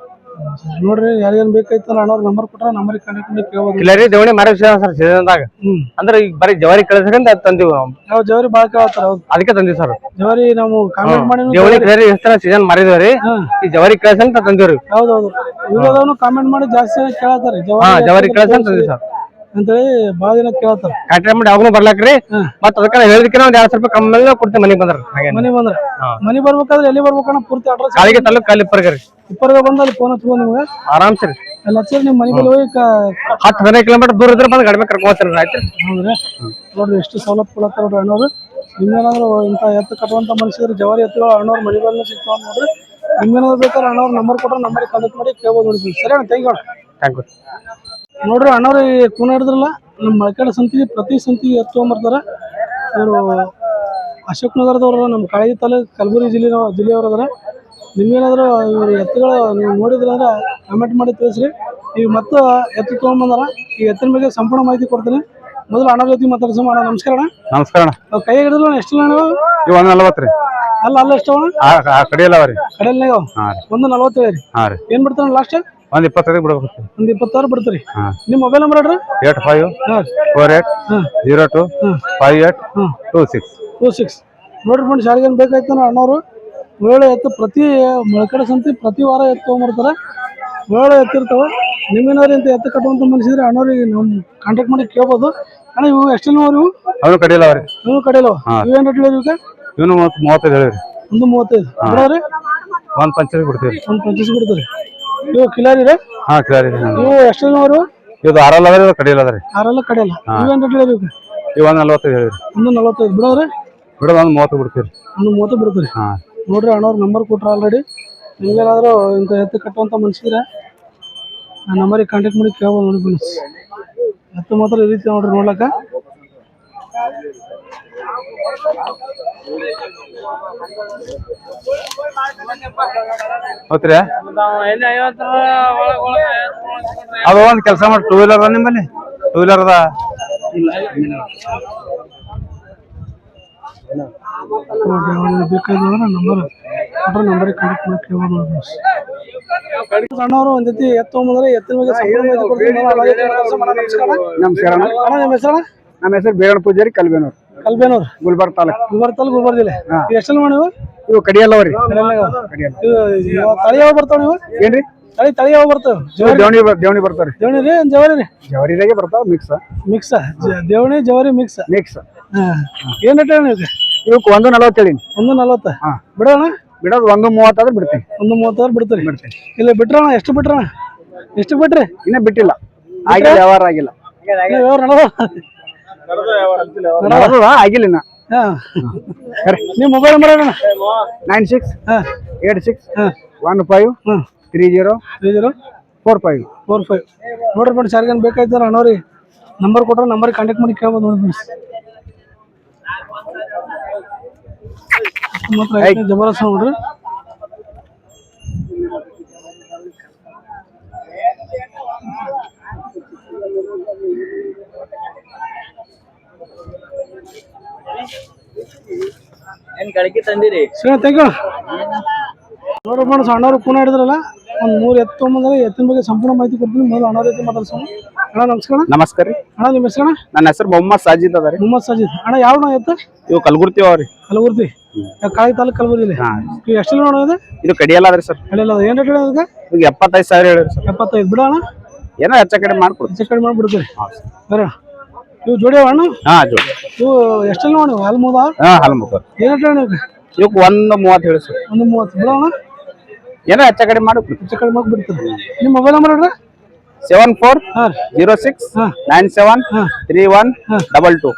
Speaker 1: ನೋಡ್ರಿ, ಯಾರಿಗೇನ್ ಬೇಕಾಯ್ತು ಅಣ್ಣವ್ರ ನಂಬರ್ ಕೊಟ್ರೆ ನಂಬರಿಗೆ ಕಾಂಟ್ಯಾಕ್ಟ್ ಮಾಡಿ ಕೇಳ್ಬೋದು.
Speaker 4: ಇಲ್ಲ ರೀ, ದೇವಣಿ ಮಾರಿ ಸರ್ ಸೀಸನ್ದಾಗ. ಅಂದ್ರೆ ಈಗ ಬರೀ ಜವಾರಿ ಕಳಿಸ್ಕೊಂಡ್ ತಂದಿವಿ ನಾವು.
Speaker 1: ಯಾವ ಜವಾರಿ ಬಾಳ ಕೇಳ್ತಾರ?
Speaker 4: ಅದಕ್ಕೆ ತಂದಿವಿ ಸರ್.
Speaker 1: ಜವಾರಿ ನಾವು ಕಾಮೆಂಟ್ ಮಾಡಿ
Speaker 4: ದೇವಣಿ ಕಳಿರಿ ಎಷ್ಟು ಸೀಸನ್ ಮಾರಿದ್ವಿ. ಈ ಜವಾರಿ ಕಳಿಸಂತ ತಂದಿವ್ರಿ.
Speaker 1: ಹೌದೌದು. ವಿಡಿಯೋದವನು ಕಾಮೆಂಟ್ ಮಾಡಿ ಜಾಸ್ತಿ ಕೇಳತ್ತಾರ
Speaker 4: ಜವಾರಿ ಕಳಿಸಂತ ತಂದಿವಿ ಸರ್
Speaker 1: ಅಂತೇಳಿ ಬಾಳ ಜನ ಕೇಳ್ತಾರ.
Speaker 4: ಕಾಂಟ್ಯಾಕ್ಟ್ ಮಾಡಿ ಅವಾಗೂ ಬರ್ಲಾಕ್ರಿ. ಮತ್ತ ಅದಕ್ಕೆ ಹೇಳಿದಕ್ಕೆ ಒಂದ್ 200 ರೂಪಾಯಿ ಕಮ್ಮಿ ಮೇಲೆ ಕೊಡ್ತೀವಿ ಮನೆಗೆ ಬಂದ್ರ.
Speaker 1: ಮನೆ ಬಂದ್ರೆ ಮನೆ ಬರ್ಬೇಕಾದ್ರೆ ಎಲ್ಲಿ ಬರ್ಬೇಕಣ್ಣ? ಪೂರ್ತಿ ಅಡ್ರೆಸ್?
Speaker 4: ಕಾಳಿಗೆ ತಾಲೂಕು, ಕಲ್ಲಿಪ್ಪರ್ಗ ರೀ.
Speaker 1: ಇಪ್ಪರ್ಗ ಬಂದ ಅಲ್ಲಿ ಫೋನ್ ಹಚ್ಬೋದು ನಿಮ್ಗೆ
Speaker 4: ಆರಾಮ್ ಸರಿ.
Speaker 1: ಅಲ್ಲಿ ಹಚ್ಚಿರಿ ನಿಮ್ಮ ಮನೆ ಬಳಿ ಹೋಗಿ
Speaker 4: 10-15 ಕಿಲೋಮೀಟರ್ ದೂರ ಇದ್ರೆ ಬಂದು ಕಡಿಮೆ ಕರ್ಕೊಂಡು ಹೋಗ್ತೀರಿ. ಆಯ್ತು
Speaker 1: ಹೌದ್ರಿ. ನೋಡ್ರಿ ಎಷ್ಟು ಸವಲತ್ತು ಕೊಡತ್ತಾರ ನೋಡ್ರಿ ಅಣ್ಣವ್ರು. ನಿಮ್ಗೇನಾದ್ರು ಇಂಥ ಎತ್ತು ಕಟ್ಟುವಂಥ ಮನುಷ್ಯರು ಜವಾರಿ ಎತ್ತುಗಳು ಅಣ್ಣವ್ರ ಮನೆ ಬಳಿ ಸಿಗ್ತಾವ ನೋಡ್ರಿ. ನಿಮ್ಗೇನಾದ್ರು ಬೇಕಾದ್ರೆ ಅಣ್ಣವ್ರ ನಂಬರ್ ಕೊಟ್ರೆ ನಂಬರಿಗೆ ಕಾಂಟ್ಯಾಕ್ಟ್ ಮಾಡಿ ಕೇಳ್ಬೋದು ನೋಡ್ರಿ. ಸರಿ ಅಣ್ಣ, ಥ್ಯಾಂಕ್ ಯು.
Speaker 4: Thank you.
Speaker 1: ನೋಡ್ರಿ ಅಣ್ಣವ್ರು ಈ ಕೂನ ಹಿಡಿದ್ರಲ್ಲ, ನಮ್ಮ ಮಳಕೇಡ ಸಂತಿಗೆ ಪ್ರತಿ ಸಂತಿಗೆ ಎತ್ತು ತೊಗೊಂಬರ್ತಾರೆ. ಇವರು ಅಶೋಕ್ ನಗರದವ್ರು, ನಮ್ಮ ಕಾಳಗಿ ತಾಲೂಕು, ಕಲಬುರಗಿ ಜಿಲ್ಲೆಯವ್ರು ಅದಾರ. ನಿಮ್ಗೇನಾದ್ರು ಇವ್ರ ಎತ್ತುಗಳು ನೀವು ನೋಡಿದ್ರೆ ಅಂದ್ರೆ ಕಮೆಂಟ್ ಮಾಡಿ ತಿಳಿಸ್ರಿ. ಈಗ ಮತ್ತೆ ಎತ್ತು ತೊಗೊಂಬಂದಾರ. ಈ ಎತ್ತಿನ ಬಗ್ಗೆ ಸಂಪೂರ್ಣ ಮಾಹಿತಿ ಕೊಡ್ತೀನಿ. ಮೊದಲು ಅಣ್ಣ ಜೊತೆ ಮಾತಾಡ್ಸೋಣ. ಅಣ್ಣ ನಮಸ್ಕಾರ. ಅಣ್ಣ
Speaker 4: ನಮಸ್ಕಾರ ಅಣ್ಣ.
Speaker 1: ಕೈ ಹಿಡಿದ್ರು ಎಷ್ಟು ಅಣ್ಣ?
Speaker 4: ಇವು 140 ರೀ.
Speaker 1: ಅಲ್ಲ ಎಷ್ಟವ?
Speaker 4: ಕಡಿಯಲ್ಲ ರೀ.
Speaker 1: ಕಡೆಯಲ್ನಾಗ 140 ಹೇಳಿ. ಏನ್ ಬಿಡ್ತಾರ ಲಾಸ್ಟ್?
Speaker 4: 125 ಬಿಡ್ಬೇಕು.
Speaker 1: 126 ಬಿಡ್ತೀರಿ. ನಿಮ್ಮ ಮೊಬೈಲ್ ನಂಬರ್ ಹೇಳ್ರಿ. 8548025826. ನೋಡ್ರಿ ಫ್ರೆಂಡ್ಸ್, ಯಾರಿಗೇನು ಬೇಕಾಯ್ತಾನ ಅಣ್ಣವರು ಒಳ್ಳೆ ಎತ್ತು ಪ್ರತಿ ಮಳಕಡೆ ಸಂತಿ ಪ್ರತಿ ವಾರ ಎತ್ತು ತೊಗೊಂಬರ್ತಾರೆ. ಒಳ್ಳೆ ಎತ್ತಿರ್ತಾವೆ. ನಿಮ್ಗೇನಾದ್ರು ಇಂಥ ಎತ್ತು ಕಟ್ಟುವಂಥ ಮನುಷ್ಯದ್ರೆ ಅಣ್ಣವ್ರಿಗೆ ನಮ್ಮ ಕಾಂಟ್ಯಾಕ್ಟ್ ಮಾಡಿ ಕೇಳ್ಬೋದು. ಅಣ್ಣ ಇವು ಎಷ್ಟೆಲ್ಲ ಇವು?
Speaker 4: ಅವನು ಕಡಿಯಲ್ಲ ರೀ.
Speaker 1: ಇವು ಕಡಿಯಲ್ಲ. ಇವೇನು ರೇಟ್ ಹೇಳಿರಿ?
Speaker 4: ಇವನು 35 ಹೇಳಿರಿ.
Speaker 1: 135 ಬಿಡೋರಿ.
Speaker 4: 125 ಬಿಡ್ತೀವಿ.
Speaker 1: 125 ಬಿಡ್ತೀರಿ. ಇವು ಕಿಲಾರಿ ರೀ?
Speaker 4: ಹಾ, ಕಿಲಾರಿ.
Speaker 1: ಇವು ಎಷ್ಟೆಲ್ಲ ಇವು?
Speaker 4: ಇದು 6 ಅದ ರೀ, ಕಡಿಯಲ್ಲ ರೀ.
Speaker 1: 6 ಕಡಿಯಲ್ಲ. ಇವೇನು ರೇಟ್ ಹೇಳಿರಿ?
Speaker 4: ಇವು 145 ಹೇಳಿರಿ.
Speaker 1: 145 ಬಿಡೋರಿ.
Speaker 4: ಬಿಡೋದು 130 ಬಿಡ್ತೀರಿ.
Speaker 1: 130 ಬಿಡ್ತೀರಿ. ನೋಡ್ರಿ ಅಣ್ಣವ್ರ ನಂಬರ್ ಕೊಟ್ರ ಆಲ್ರೆಡಿ. ನಿಮ್ಗೇನಾದ್ರು ಇಂಥ ಎತ್ತು ಕಟ್ಟುವಂಥ ಮನುಷ್ಯರೆ ಆ ನಂಬರಿಗೆ ಕಾಂಟ್ಯಾಕ್ಟ್ ಮಾಡಿ ಕೇಳ್ಬೋದು ನೋಡಿ ಫ್ರೆಂಡ್ಸ್. ಎತ್ತು ಮಾತ್ರ ಈ ರೀತಿ ನೋಡ್ರಿ ನೋಡ್ಲಕ್ಕ.
Speaker 4: ಹೌದ್ರಿ. ಅದು ಒಂದು ಕೆಲಸ ಮಾಡಿ 2 ವೀಲರ್ ಅದ ನಿಮ್ಮಲ್ಲಿ? 2 ವೀಲರ್ ಅದ?
Speaker 1: ಬೇಕಾದ್ರೆ ನಂಬರ್ ಕೊಟ್ರೆ ನಂಬರಿಗೆ ಕಾಂಟ್ಯಾಕ್ಟ್ ಮಾಡಿ ಕೇಳ್ಬೋದು ನೋಡಿ. ಅಣ್ಣವರು ಒಂದ್ ಜೊತೆ ಎತ್ತು ತೊಗೊಂಬಂದ್ರೆ ಎತ್ತಿನ ಬಗ್ಗೆ
Speaker 4: ನಮಸ್ಕಾರ.
Speaker 1: ಅಣ್ಣ ನಿಮ್ಮ ಹೆಸರು?
Speaker 4: ನಮ್ಮ ಹೆಸರು ಬೇಗಣ ಪೂಜಾರಿ, ಕಲ್ಬೇನೂರ್.
Speaker 1: ಕಲ್ಬೇನೂರ್,
Speaker 4: ಗುಲ್ಬರ್ಗ ತಾಲೂಕು.
Speaker 1: ಗುಲ್ಬರ್ಗ ಜಿಲ್ಲೆ. ಎಷ್ಟು ಮಾಡಿ ನೀವು?
Speaker 4: ಇವು ಕಡಿಯಲ್ಲವ್ರಿ.
Speaker 1: ತಳಿ ಯಾವ ಬರ್ತಾವ ನೀವು?
Speaker 4: ಏನ್ರಿ
Speaker 1: ತಳಿ ಯಾವ ಬರ್ತಾವ?
Speaker 4: ದೇವಣಿ ಬರ್ತಾವ್ರಿ.
Speaker 1: ದೇವಣಿ ರೀ ಜವಾರಿ ರೀ?
Speaker 4: ಜವಾರಿದಾಗೆ ಬರ್ತಾವ. ಮಿಕ್ಸ್
Speaker 1: ದೇವಣಿ ಜವಾರಿ ಮಿಕ್ಸ್. ಏನ್ ರೇಟ್ ನೀವು?
Speaker 4: ಇವಕ್ಕೆ 140 ಹೇಳಿ.
Speaker 1: 140 ಬಿಡೋಣ.
Speaker 4: ಬಿಡೋದು 1:30 ಆದ್ರೆ ಬಿಡ್ತೀನಿ.
Speaker 1: 1:30 ಬಿಡ್ತೀರಿ? ಇಲ್ಲ ಬಿಟ್ರಣ ಎಷ್ಟು ಬಿಟ್ರಣ? ಎಷ್ಟು ಬಿಟ್ರಿ?
Speaker 4: ಇನ್ನೂ ಬಿಟ್ಟಿಲ್ಲ, ಆಗಿಲ್ಲ, ವ್ಯವಹಾರ ಆಗಿಲ್ಲ. ಆಗಿಲ್ಲ ಇನ್ನ.
Speaker 1: ನಿಮ್ಮ ಮೊಬೈಲ್ ನಂಬರ್ ಹೇಳಣ್ಣ.
Speaker 4: 9686153045
Speaker 1: ನೋಡ್ರಿ ಫ್ರೆಂಡ್ಸ್, ಯಾರಿಗೇನು ಬೇಕಾಯ್ತಾರ ಅಣ್ಣವ್ರಿ ನಂಬರ್ ಕೊಟ್ರೆ ನಂಬರ್ಗೆ ಕಾಂಟ್ಯಾಕ್ಟ್ ಮಾಡಿ ಕೇಳ್ಬೋದು ನೋಡಿ ಫ್ರೆಂಡ್ಸ್. ಮಾತ್ರ ಜಬರ್ದಸ್ತ್ ನೋಡ್ರಿ.
Speaker 3: ತಂದಿರಿ
Speaker 1: ತೆಗೋ ನೋಡ್ರಿ ಫ್ರೆಂಡ್ಸ್, ಅಣ್ಣವ್ರು ಫೋನ್ ಹಿಡಿದ್ರಲ್ಲ, ಒಂದು 3 ಎತ್ತು ತೊಗೊಂಬಂದ್ರೆ ಎತ್ತಿನ ಬಗ್ಗೆ ಸಂಪೂರ್ಣ ಮಾಹಿತಿ ಕೊಡ್ತೀನಿ. ಮೊದಲು ಅಣ್ಣ ರೀತಿ ಮಾತಾಡ್ಸೋಣ. ಅಣ್ಣ ನಮಸ್ಕಾರ.
Speaker 4: ನಮಸ್ಕಾರ ರೀ.
Speaker 1: ಅಣ್ಣ ನಿಮ್ಮ ಹೆಸರು?
Speaker 4: ನನ್ನ ಹೆಸರು ಮೊಹಮ್ಮದ್ ಸಾಜಿದ್ ಅದ ರೀ.
Speaker 1: ಮೊಹಮ್ಮದ್ ಸಾಜಿದ್. ಅಣ್ಣ ಯಾವ ಅಣ್ಣ ಎತ್ತ?
Speaker 4: ಇವು ಕಲಬುರ್ಗಿ ಅವ್ರಿ.
Speaker 1: ಕಲಬುರ್ಗಿ ಕಾಳಿ ತಾಲೂಕು ಕಲಬುರ್ಗಿ. ಇವು ಎಷ್ಟೆಲ್ಲ ಅಣ್ಣ ಇದೆ?
Speaker 4: ಇದು ಕಡಿಯಲ್ಲ ಅದ್ರಿ ಸರ್.
Speaker 1: ಕಡಿಯಲ್ಲ. ಏನು ರೇಟ್ ಅದಕ್ಕೆ?
Speaker 4: ಈಗ 75,000 ಹೇಳಿರಿ ಸರ್.
Speaker 1: 75 ಬಿಡ ಅಣ್ಣ,
Speaker 4: ಏನೋ ಹೆಚ್ಚ ಕಡಿಮೆ ಮಾಡ್ಕೊಡ್ತೀವಿ.
Speaker 1: ಹೆಚ್ಚು ಕಡಿಮೆ ಮಾಡ್ಬಿಡ್ತೀರಿ. ಬರೋಣ. ಇವು ಜೋಡಿ ಅಣ್ಣ?
Speaker 4: ಜೋಡಿ.
Speaker 1: ಇವು ಎಷ್ಟೆಲ್ಲ ನೋಡಿ? ಹಾಲು ಮುದ?
Speaker 4: ಹಾಲು ಮುದ.
Speaker 1: ಏನು ರೇಟ್ ನೀವು?
Speaker 4: ಇವಕ್ಕೆ 1:30 ಹೇಳಿ ಸರ್.
Speaker 1: 1:30 ಬಿಡ ಅಣ್ಣ,
Speaker 4: ಏನೋ ಹೆಚ್ಚ ಕಡಿಮೆ ಮಾಡ್ಬಿಡ್ತೀವಿ.
Speaker 1: ಹೆಚ್ಚು ಕಡಿಮೆ ಮಾಡ್ಬಿಡ್ತೀರಿ. ನಿಮ್ಮ ಮೊಬೈಲ್ ನಂಬರ್ ಹೇಳ್ರಿ?
Speaker 4: 7406973132.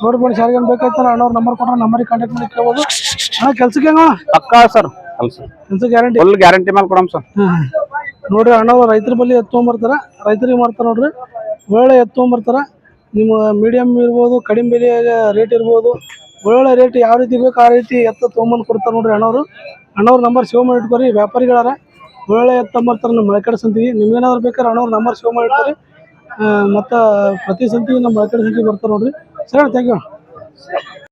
Speaker 1: ನೋಡ್ಬೋದು, ಯಾರಿಗೇನು ಬೇಕಾಯ್ತಾರ ಅಣ್ಣವ್ರ ನಂಬರ್ ಕೊಟ್ರೆ ನಂಬರಿಗೆ ಕಾಂಟ್ಯಾಕ್ಟ್ ಮಾಡಿ ಕೇಳ್ಬೋದು. ಅಣ್ಣ ಕೆಲ್ಸಕ್ಕೆ ಹೆಂಗ?
Speaker 4: ಪಕ್ಕಾ ಸರ್.
Speaker 1: ಕೆಲ್ಸ ಗ್ಯಾರಂಟಿ?
Speaker 4: ಫುಲ್ ಗ್ಯಾರಂಟಿ ಮೇಲೆ ಕೊಡಮ್ ಸರ್.
Speaker 1: ನೋಡ್ರಿ, ಅಣ್ಣವ್ರು ರೈತರ ಬಳಿ ಎತ್ಕೊಂಡ್ಬರ್ತಾರ, ರೈತರಿಗೆ ಮಾಡ್ತಾರ ನೋಡ್ರಿ. ಒಳ್ಳೆ ಎತ್ಕೊಂಡ್ಬರ್ತಾರ. ನಿಮ್ಮ ಮೀಡಿಯಮ್ ಇರ್ಬೋದು, ಕಡಿಮೆ ಬೆಲೆ ರೇಟ್ ಇರ್ಬೋದು, ಒಳ್ಳೆ ರೇಟ್ ಯಾವ ರೀತಿ ಬೇಕು ಆ ರೀತಿ ಎತ್ತ ತೊಗೊಂಬಂದು ಕೊಡ್ತಾರೆ ನೋಡ್ರಿ ಅಣ್ಣವ್ರ ನಂಬರ್ ಸೇವ್ ಮಾಡಿ ಇಟ್ಕೊರಿ. ವ್ಯಾಪಾರಿಗಳಾರ ಒಳ್ಳೆ ಎತ್ತಂಬರ್ತಾರೆ ನಮ್ಮ ಮಳೆಕಡೆ ಸಂತಿಗೆ. ನಿಮ್ಗೇನಾದ್ರು ಬೇಕಾದ್ರೆ ಅಣ್ಣವ್ರ ನಂಬರ್ ಸೇವ್ ಮಾಡಿ ಇಟ್ಕೊರಿ. ಮತ್ತು ಪ್ರತಿ ಸಂತಿಗೆ ನಮ್ಮ ಮಳೆಕಡೆ ಸಂತಿಗೆ ಬರ್ತಾರೆ ನೋಡ್ರಿ. ಸರಿ, ಥ್ಯಾಂಕ್ ಯು.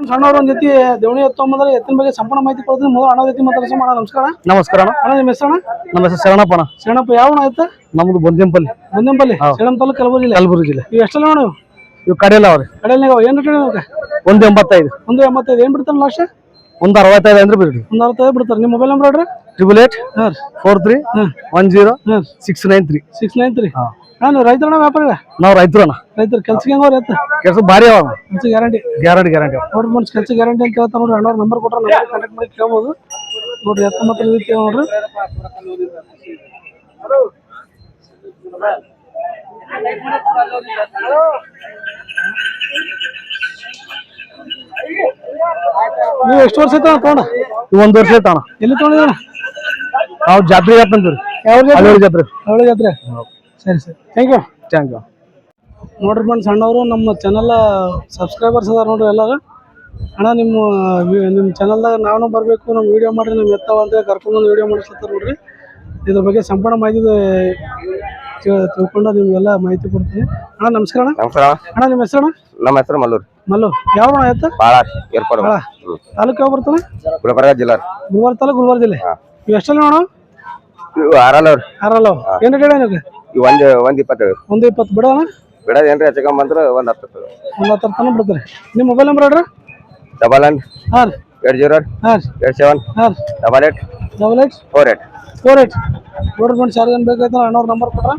Speaker 1: ಸಣ್ಣವ್ರ ಒಂದು ಜೊತೆ ದೇವಣಿ ಎತ್ತೊಂಬಂದ್ರೆ ಎತ್ತಿನ ಬಗ್ಗೆ ಸಂಪೂರ್ಣ ಮಾಹಿತಿ ಕೊಡ್ತೀನಿ. ಮೊದಲು ಅಣ್ಣ ಜೊತೆ ಮಾತಾಡ್ಸೋಣ. ಅಣ್ಣ ನಮಸ್ಕಾರ.
Speaker 4: ನಮಸ್ಕಾರ
Speaker 1: ಅಣ್ಣ ನಿಮ್ಮ ಹೆಸರು?
Speaker 4: ನಮ್ಮ ಹೆಸರು ಶರಣಪ್ಪ.
Speaker 1: ಶರಣಪ್ಪ. ಯಾವ ಅಣ್ಣ ಆಯ್ತಾ?
Speaker 4: ನಮ್ದು ಬಂದಿಂಪಲ್ಲಿ.
Speaker 1: ಸೇಡಂ ತಾಲೂಕು ಕಲಬುರ್ಗಿ ಜಿಲ್ಲೆ. ಇವು ಎಷ್ಟೆಲ್ಲ ನೋಡು?
Speaker 4: ಇವು ಕಡೆಯಲ್ಲ ಅವ್ರಿ.
Speaker 1: ಕಡೆಯಲ್ಲಿ ಏನು ರೇಟ್?
Speaker 4: 1:85.
Speaker 1: 1:85. ಏನು ಬಿಡ್ತಾನೆ ಲಾಸ್ಟ್?
Speaker 4: 1:65 ಅಂದ್ರೆ ಬಿಡ್ರಿ.
Speaker 1: 1:65 ಬಿಡ್ತಾರೆ. ನಿಮ್ಮ ಮೊಬೈಲ್ ನಂಬರ್ ಹೇಳ್ರಿ?
Speaker 4: 8843100693.
Speaker 1: 693. ನಾನು ರೈತರಣ್ಣ, ವ್ಯಾಪಾರ?
Speaker 4: ನಾವು ರೈತರು ಅಣ್ಣ.
Speaker 1: ರೈತರು ಕೆಲ್ಸಕ್ಕೆ ಹೆಂಗವ್ರಿ?
Speaker 4: ಕೆಲಸ ಭಾರಿ ಅವ.
Speaker 1: ಕೆಲಸ ಗ್ಯಾರಂಟಿ?
Speaker 4: ಗ್ಯಾರಂಟಿ.
Speaker 1: ನೋಡ್ರಿ ಮನ್ಸ್ ಕೆಲಸ ಗ್ಯಾರಂಟಿ ಅಂತ ಹೇಳ್ತಾರೆ ನೋಡ್ರಿ. ಅಣ್ಣವ್ರ ನಂಬರ್ ಕೊಟ್ರೆ ನಂಬರ್ ಕಾಂಟ್ಯಾಕ್ಟ್ ಮಾಡಿ ಕೇಳ್ಬೋದು ನೋಡ್ರಿ. ಎತ್ತ ಮಾತ್ರ ರೀತಿ ನೋಡ್ರಿ. ನೀವು ಎಷ್ಟು ವರ್ಷ ಆಯ್ತು ತಗೊಂಡ?
Speaker 4: 1 ವರ್ಷ ಆಯ್ತು ಅಣ್ಣ.
Speaker 1: ಎಲ್ಲಿ ತಗೊಂಡಿದ್ದಣ್ಣ?
Speaker 4: ನಾವು ಜಾತ್ರೆ ಅಂತಂದ್ರಿ.
Speaker 1: ಯಾವ
Speaker 4: ಜಾತ್ರೆ?
Speaker 1: ಅವಳಿ ಜಾತ್ರೆ. ಸರಿ, ಥ್ಯಾಂಕ್ ಯು. ನೋಡ್ರಿ ಫ್ರೆಂಡ್ಸ್, ಅಣ್ಣವರು ನಮ್ಮ ಚಾನಲ್ ಸಬ್ಸ್ಕ್ರೈಬರ್ಸ್ ಅದಾರ ನೋಡ್ರಿ ಎಲ್ಲರೂ. ಅಣ್ಣ ನಿಮ್ಮ ಚಾನಲ್ದಾಗ ನಾವು ಬರಬೇಕು, ನಮ್ಮ ವೀಡಿಯೋ ಮಾಡಿರಿ, ನಮ್ಮ ಎತ್ತಾವ ಅಂತ ಕರ್ಕೊಂಡ್ಬಂದು ವೀಡಿಯೋ ಮಾಡಿಸ್ತಾರೆ ನೋಡ್ರಿ. ಇದ್ರ ಬಗ್ಗೆ ಸಂಪೂರ್ಣ ಮಾಹಿತಿ ತಿಳ್ಕೊಂಡು ನಿಮಗೆಲ್ಲ ಮಾಹಿತಿ ಕೊಡ್ತೀನಿ. ಅಣ್ಣ ನಮಸ್ಕಾರ. ಅಣ್ಣ ನಿಮ್ಮ ಹೆಸರು?
Speaker 4: ನಮ್ಮ ಹೆಸರು ಮಲ್ಲೂರು.
Speaker 1: ಯಾವ ಅಣ್ಣ ಎತ್ತ? ತಾಲೂಕು ಯಾವ ಬರ್ತಾನೆ?
Speaker 4: ಗುಲ್ಬರ್ಗ ಜಿಲ್ಲಾ.
Speaker 1: ಗುಲ್ಬರ್ಗ ತಾಲೂಕು, ಗುಲ್ಬರ್ಗ ಜಿಲ್ಲೆ. ಇವು ಎಷ್ಟೆಲ್ಲ ನೋಡು?
Speaker 4: ಆರಲ್ಲ.
Speaker 1: ಏನು ರೇಟ್ ನಿಮಗೆ?
Speaker 4: 1:20.
Speaker 1: 1:20 ಬಿಡೋಣ?
Speaker 4: ಬಿಡೋದೇನ್ರಿ ಹೆಚ್ಚಕಮ್ಮ ಬಂದ್ರೆ 1:10.
Speaker 1: 1:10 ತನಕ ಬಿಡ್ತಾರೆ. ನಿಮ್ಮ ಮೊಬೈಲ್ ನಂಬರ್ ಹೇಳ್ರಿ?
Speaker 4: 998077888848.
Speaker 1: ನೋಡ್ರಿ ಫ್ರೆಂಡ್ಸ್, ಯಾರಿಗೇನು ಬೇಕಾಯ್ತು ಅಣ್ಣವ್ರ ನಂಬರ್ ಕೊಟ್ರೆ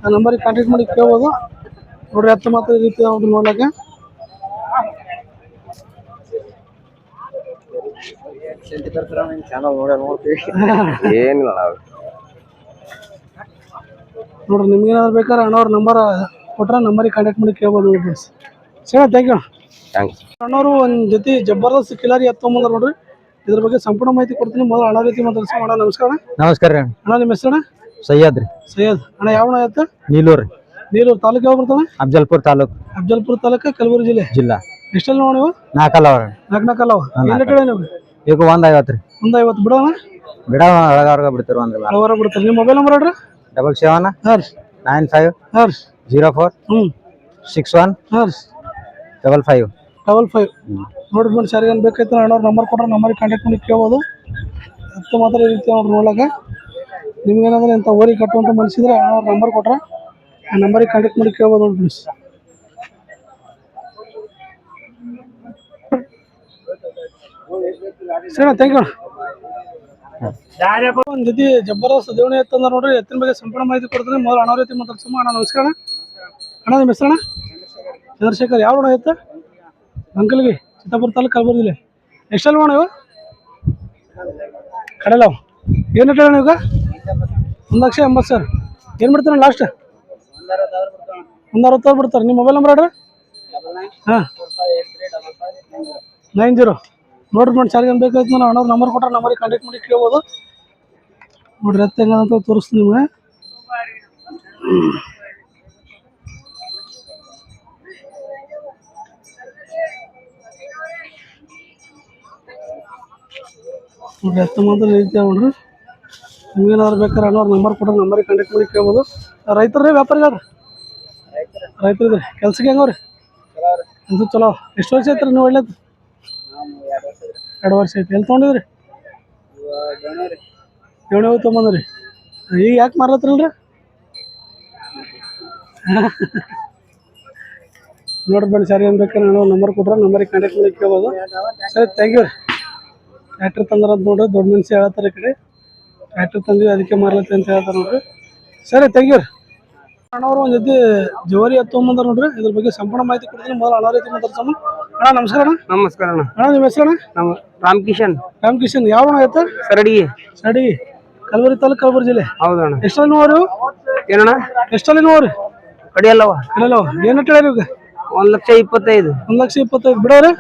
Speaker 1: ಆ ನಂಬರಿಗೆ ಕಾಂಟ್ಯಾಕ್ಟ್ ಮಾಡಿ ಕೇಳ್ಬೋದು ನೋಡ್ರಿ. ಹತ್ತು ಮಾತ್ರ ಈ ರೀತಿ ನೋಡ್ರಿ ನೋಡ್ಲಿಕ್ಕೆ.
Speaker 4: ಏನಿಲ್ಲ ನಾವು
Speaker 1: ನೋಡ್ರಿ, ನಿಮ್ಗೇನಾದ್ರು ಬೇಕಾದ್ರೆ ಅಣ್ಣವ್ರ ನಂಬರ್ ಕೊಟ್ರೆ ನಂಬರಿಗೆ ಕಾಂಟ್ಯಾಕ್ಟ್ ಮಾಡಿ ಕೇಳ್ಬೋದು ನೋಡಿ ಫ್ರೆಂಡ್ಸ್. ಸರಿ, ಥ್ಯಾಂಕ್ ಯು. ಅಣ್ಣವರು ಒಂದು ಜೊತೆ ಜಬರ್ದಸ್ತ್ ಕಿಲಾರಿ ಎತ್ತೊಂಬಂದ್ರೆ ನೋಡ್ರಿ. ಇದ್ರ ಬಗ್ಗೆ ಸಂಪೂರ್ಣ ಮಾಹಿತಿ ಕೊಡ್ತೀನಿ. ಮೊದಲು ಅಣ್ಣ ರೀತಿ ಮಾತಾಡ್ಸೋಣ. ಅಣ್ಣ ನಮಸ್ಕಾರ.
Speaker 4: ನಮಸ್ಕಾರ ರೀ.
Speaker 1: ಅಣ್ಣ ನಿಮ್ಮ ಹೆಸರು?
Speaker 4: ಸೈಯದ್ ರೀ.
Speaker 1: ಅಣ್ಣ ಯಾವ ಅಣ್ಣ ಆಯ್ತು?
Speaker 4: ನೀಲೂರು
Speaker 1: ತಾಲೂಕು ಯಾವ ಬರ್ತಾನೆ?
Speaker 4: ಅಫಜಲ್ಪುರ ತಾಲೂಕು
Speaker 1: ಕಲಬುರಗಿ ಜಿಲ್ಲೆ. ಎಷ್ಟೆಲ್ಲ ನೋಡಿ ನೀವು?
Speaker 4: 4 ಅಲ್ಲವ.
Speaker 1: 4 ಅಲ್ಲವ. ಏನು ಕಡೆ ನೀವು?
Speaker 4: ಈಗ 1:50 ರೀ.
Speaker 1: 1:50 ಬಿಡೋಣ?
Speaker 4: ಒಳಗಾರ್ಗ ಬಿಡ್ತೀರಿ.
Speaker 1: ಅಳವರ ಬಿಡ್ತಾರೆ. ನಿಮ್ಮ ಮೊಬೈಲ್ ನಂಬರ್ ಹೇಳ್ರಿ?
Speaker 4: 7795046155.
Speaker 1: ನೋಡಿ ಫ್ರೆಂಡ್ಸ್, ಯಾರಿಗೇನು ಬೇಕಾಯ್ತು ಅಣ್ಣವ್ರ ನಂಬರ್ ಕೊಟ್ರೆ ನಂಬರಿಗೆ ಕಾಂಟ್ಯಾಕ್ಟ್ ಮಾಡಿ ಕೇಳ್ಬೋದು. ಹತ್ತು ಮಾತ್ರ ಈ ರೀತಿ ಅವ್ರು ನೋಡಕ್ಕೆ. ನಿಮ್ಗೇನಾದ್ರೆ ಇಂಥ ಓರಿ ಕಟ್ಟುವಂಥ ಮನಸ್ಸಿದ್ರೆ ಅಣ್ಣವ್ರ ನಂಬರ್ ಕೊಟ್ರೆ ಆ ನಂಬರಿಗೆ ಕಾಂಟ್ಯಾಕ್ಟ್ ಮಾಡಿ ಕೇಳ್ಬೋದು ನೋಡಿ ಫ್ರೆಂಡ್ಸ್. ಸರಿ, ಥ್ಯಾಂಕ್ ಯು. ಒಂದು ಜೊತೆ ಜಬರ್ದಸ್ತ್ ದೇವಣಿ ಎತ್ತಂದ್ರೆ ನೋಡ್ರಿ. ಎತ್ತಿನ ಬಗ್ಗೆ ಸಂಪೂರ್ಣ ಮಾಹಿತಿ ಕೊಡ್ತೀನಿ. ಮೊದಲು ಅಣ್ಣ ರೀತಿ ಮಾತಾಡ್ಸೋಣ. ಅಣ್ಣ ನಮಸ್ಕಾರ. ಅಣ್ಣ ನಿಮ್ಮ ಹೆಸರು? ಚಂದ್ರಶೇಖರ್. ಯಾವ ಅಣ್ಣ ಎತ್ತ? ಅಂಕಲ್ಗಿ, ಚಿತ್ತಾಪುರ ತಾಲೂಕು, ಕಲಬುರಗಿ ಜಿಲ್ಲೆ. ಎಷ್ಟೆಲ್ಲ ಅಣ್ಣ ಇವು? ಕಡಲವ್ ಏನು ಹೇಳೋಣ ಈಗ 1,80,000 ಏನು ಬಿಡ್ತಾನೆ ಲಾಸ್ಟ್ 1,60,000 ಬಿಡ್ತಾರೆ. ನಿಮ್ಮ ಮೊಬೈಲ್ ನಂಬರ್ ಹೇಳ್ರಿ. ಹಾಂ 90 ನೋಡ್ರಿ ನೋಡಿ ಚಾರ್ಜ್ ಬೇಕಾಯ್ತು ನಾನು ಅಣ್ಣವ್ರ ನಂಬರ್ ಕೊಟ್ಟರೆ ನಂಬರಿಗೆ ಕಾಂಟ್ಯಾಕ್ಟ್ ಮಾಡಿ ಕೇಳ್ಬೋದು. ನೋಡ್ರಿ ಎತ್ತ ಹೆಂಗಂತ ತೋರಿಸ್ತೀನಿ ನಿಮಗೆ. ನೋಡ್ರಿ ಎತ್ತ ಮಾತ್ರ ರೀತಿ ನೋಡ್ರಿ. ನಿಮ್ಗೇನಾದ್ರು ಬೇಕಾದ್ರೆ ಅಣ್ಣವ್ರ ನಂಬರ್ ಕೊಟ್ಟರೆ ನಂಬರಿಗೆ ಕಾಂಟ್ಯಾಕ್ಟ್ ಮಾಡಿ ಕೇಳ್ಬೋದು. ರೈತರೇ ವ್ಯಾಪಾರಿಗಳು ರೈತರಿದ್ರಿ ಕೆಲ್ಸಕ್ಕೆ ಹೆಂಗವ್ರಿ ಅದು ಚಲೋ. ಎಷ್ಟು ವರ್ಷ ಐತ್ರಿ ನೀವು ಒಳ್ಳೇದು? 2 ವರ್ಷ ಐತಿ. ಎಲ್ಲಿ ತೊಗೊಂಡಿದ್ರಿ? ಏಳು ತೊಗೊಂಬಂದ್ರಿ. ಈಗ ಯಾಕೆ ಮಾರ್ಲತ್ತಿರಲ್ರಿ? ನೋಡ್ರಿ ಬನ್ನಿ ಸರಿ ಏನು ಬೇಕಾದ್ರೆ ನಾವು ನಂಬರ್ ಕೊಟ್ರೆ ನಂಬರಿಗೆ ಕಾಂಟ್ಯಾಕ್ಟ್ ಮಾಡಿ ಕೇಳ್ಬೋದು. ಸರಿ ಥ್ಯಾಂಕ್ ಯು ರೀ. ಟ್ರ್ಯಾಕ್ಟರ್ ತಂದ್ರಂತ ನೋಡ್ರಿ ದೊಡ್ಡ ಮನುಷ್ಯ ಹೇಳ್ತಾರೆ ಈ ಕಡೆ. ಟ್ರ್ಯಾಕ್ಟರ್ ತಂದ್ವಿ ಅದಕ್ಕೆ ಮಾರ್ಲತ್ತಿ ಅಂತ ಹೇಳ್ತಾರೆ ನೋಡ್ರಿ. ಸರಿ ಥ್ಯಾಂಕ್ ಯು ರೀ. ಅಣ್ಣವರು ಒಂದು ಜೊತೆ ಜವಾರಿ ತೊಗೊಂಬಂದಾರ ನೋಡ್ರಿ. ಇದ್ರ ಬಗ್ಗೆ ಸಂಪೂರ್ಣ ಮಾಹಿತಿ ಕೊಡ್ತೀನಿ. ಮೊದಲು ಅಣ್ಣ ರೀತಿ ಮಾತಾಡ್ಸೋಣ. ಅಣ್ಣ ನಮಸ್ಕಾರ ಅಣ್ಣ.
Speaker 4: ನಮಸ್ಕಾರ ಅಣ್ಣ.
Speaker 1: ಅಣ್ಣ ನಿಮ್ಮ ಹೆಸರು ಅಣ್ಣ?
Speaker 4: ನಮ್ಮ ರಾಮಕಿಶನ್.
Speaker 1: ರಾಮಕಿಶನ್ ಯಾವ ಅಣ್ಣ ಆಯ್ತು?
Speaker 4: ಸರಡಿ
Speaker 1: ಕಲಬುರಗಿ ತಾಲೂಕು ಕಲಬುರಗಿ ಜಿಲ್ಲೆ.
Speaker 4: ಹೌದಣ್ಣ.
Speaker 1: ಎಷ್ಟಲ್ಲಿ ನೋಡ್ರಿ?
Speaker 4: ಏನಣ್ಣ
Speaker 1: ಎಷ್ಟಲ್ಲಿ ನೋಡ್ರಿ?
Speaker 4: ಕಡಿಯಲ್ಲವ
Speaker 1: ಕಡಿಯಲ್ಲವ ಏನು ಹೇಳ್ರಿ ಈಗ?
Speaker 4: 1,25,000.
Speaker 1: 1,25,000 ಬಿಡೋರಿ?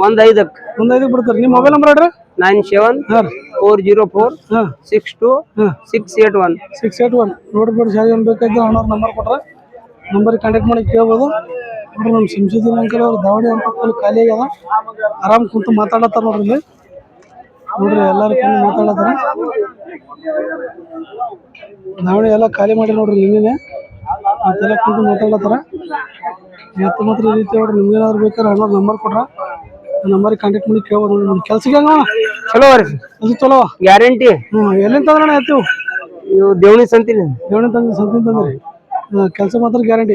Speaker 4: 1,500.
Speaker 1: 1,500 ಬಿಡ್ತಾರೆ. ನಿಮ್ಮ ಮೊಬೈಲ್ ನಂಬರ್ ಹೇಳ್ರಿ.
Speaker 4: 9740462681.
Speaker 1: 681 ನೋಡ್ಬಿಡಿ ಸರಿ ಏನು ಬೇಕಾಯ್ತು ಅಣ್ಣವ್ರ ನಂಬರ್ ಕೊಟ್ರೆ ನಂಬರಿಗೆ ಕಾಂಟ್ಯಾಕ್ಟ್ ಮಾಡಿ ಕೇಳ್ಬೋದು. ನೋಡ್ರಿ ನಮ್ಮ ಸಂಶೋಧನೆ ಅಂಕಲ್ ಅವ್ರು ದಾವಣಿ ಅಂತ ಖಾಲಿ ಆಗ್ಯದ. ಆರಾಮ್ ಕುಂತು ಮಾತಾಡತ್ತಾರ ನೋಡ್ರಿ ಇಲ್ಲಿ. ನೋಡ್ರಿ ಎಲ್ಲರೂ ಕುಂತು ಮಾತಾಡತ್ತಾರ. ದಾವಣಿ ಎಲ್ಲ ಖಾಲಿ ಮಾಡಿ ನೋಡ್ರಿ ನಿನ್ನೆ ಮತ್ತೆಲ್ಲ ಕುಂತು ಮಾತಾಡತ್ತಾರ. ಎತ್ತ ಮಾತ್ರ ಈ ರೀತಿ ನೋಡ್ರಿ ನಿಮ್ಗೇನಾದ್ರು ಬೇಕಾದ್ರೆ ಅಣ್ಣವ್ರ ನಂಬರ್ ಕೊಟ್ರ ನಂಬರಿಗೆ ಕಾಂಟ್ಯಾಕ್ಟ್ ಮಾಡಿ ಕೇಳ್ಬೋದು. ನೋಡಿ ಕೆಲ್ಸಕ್ಕೆ ಹೆಂಗ
Speaker 4: ಚಲೋ ರೀ
Speaker 1: ಅದು ಚಲೋ
Speaker 4: ಗ್ಯಾರಂಟಿ.
Speaker 1: ಎಲ್ಲಿಂದ ತಂದ್ರಣ್ಣ ಎತ್ತಿವು?
Speaker 4: ನೀವು ದೇವಣಿ ಸಂತಿನ
Speaker 1: ಸಂತಿನ ತಂದ್ರಿ. ಕೆಲಸ ಮಾತ್ರ ಗ್ಯಾರಂಟಿ.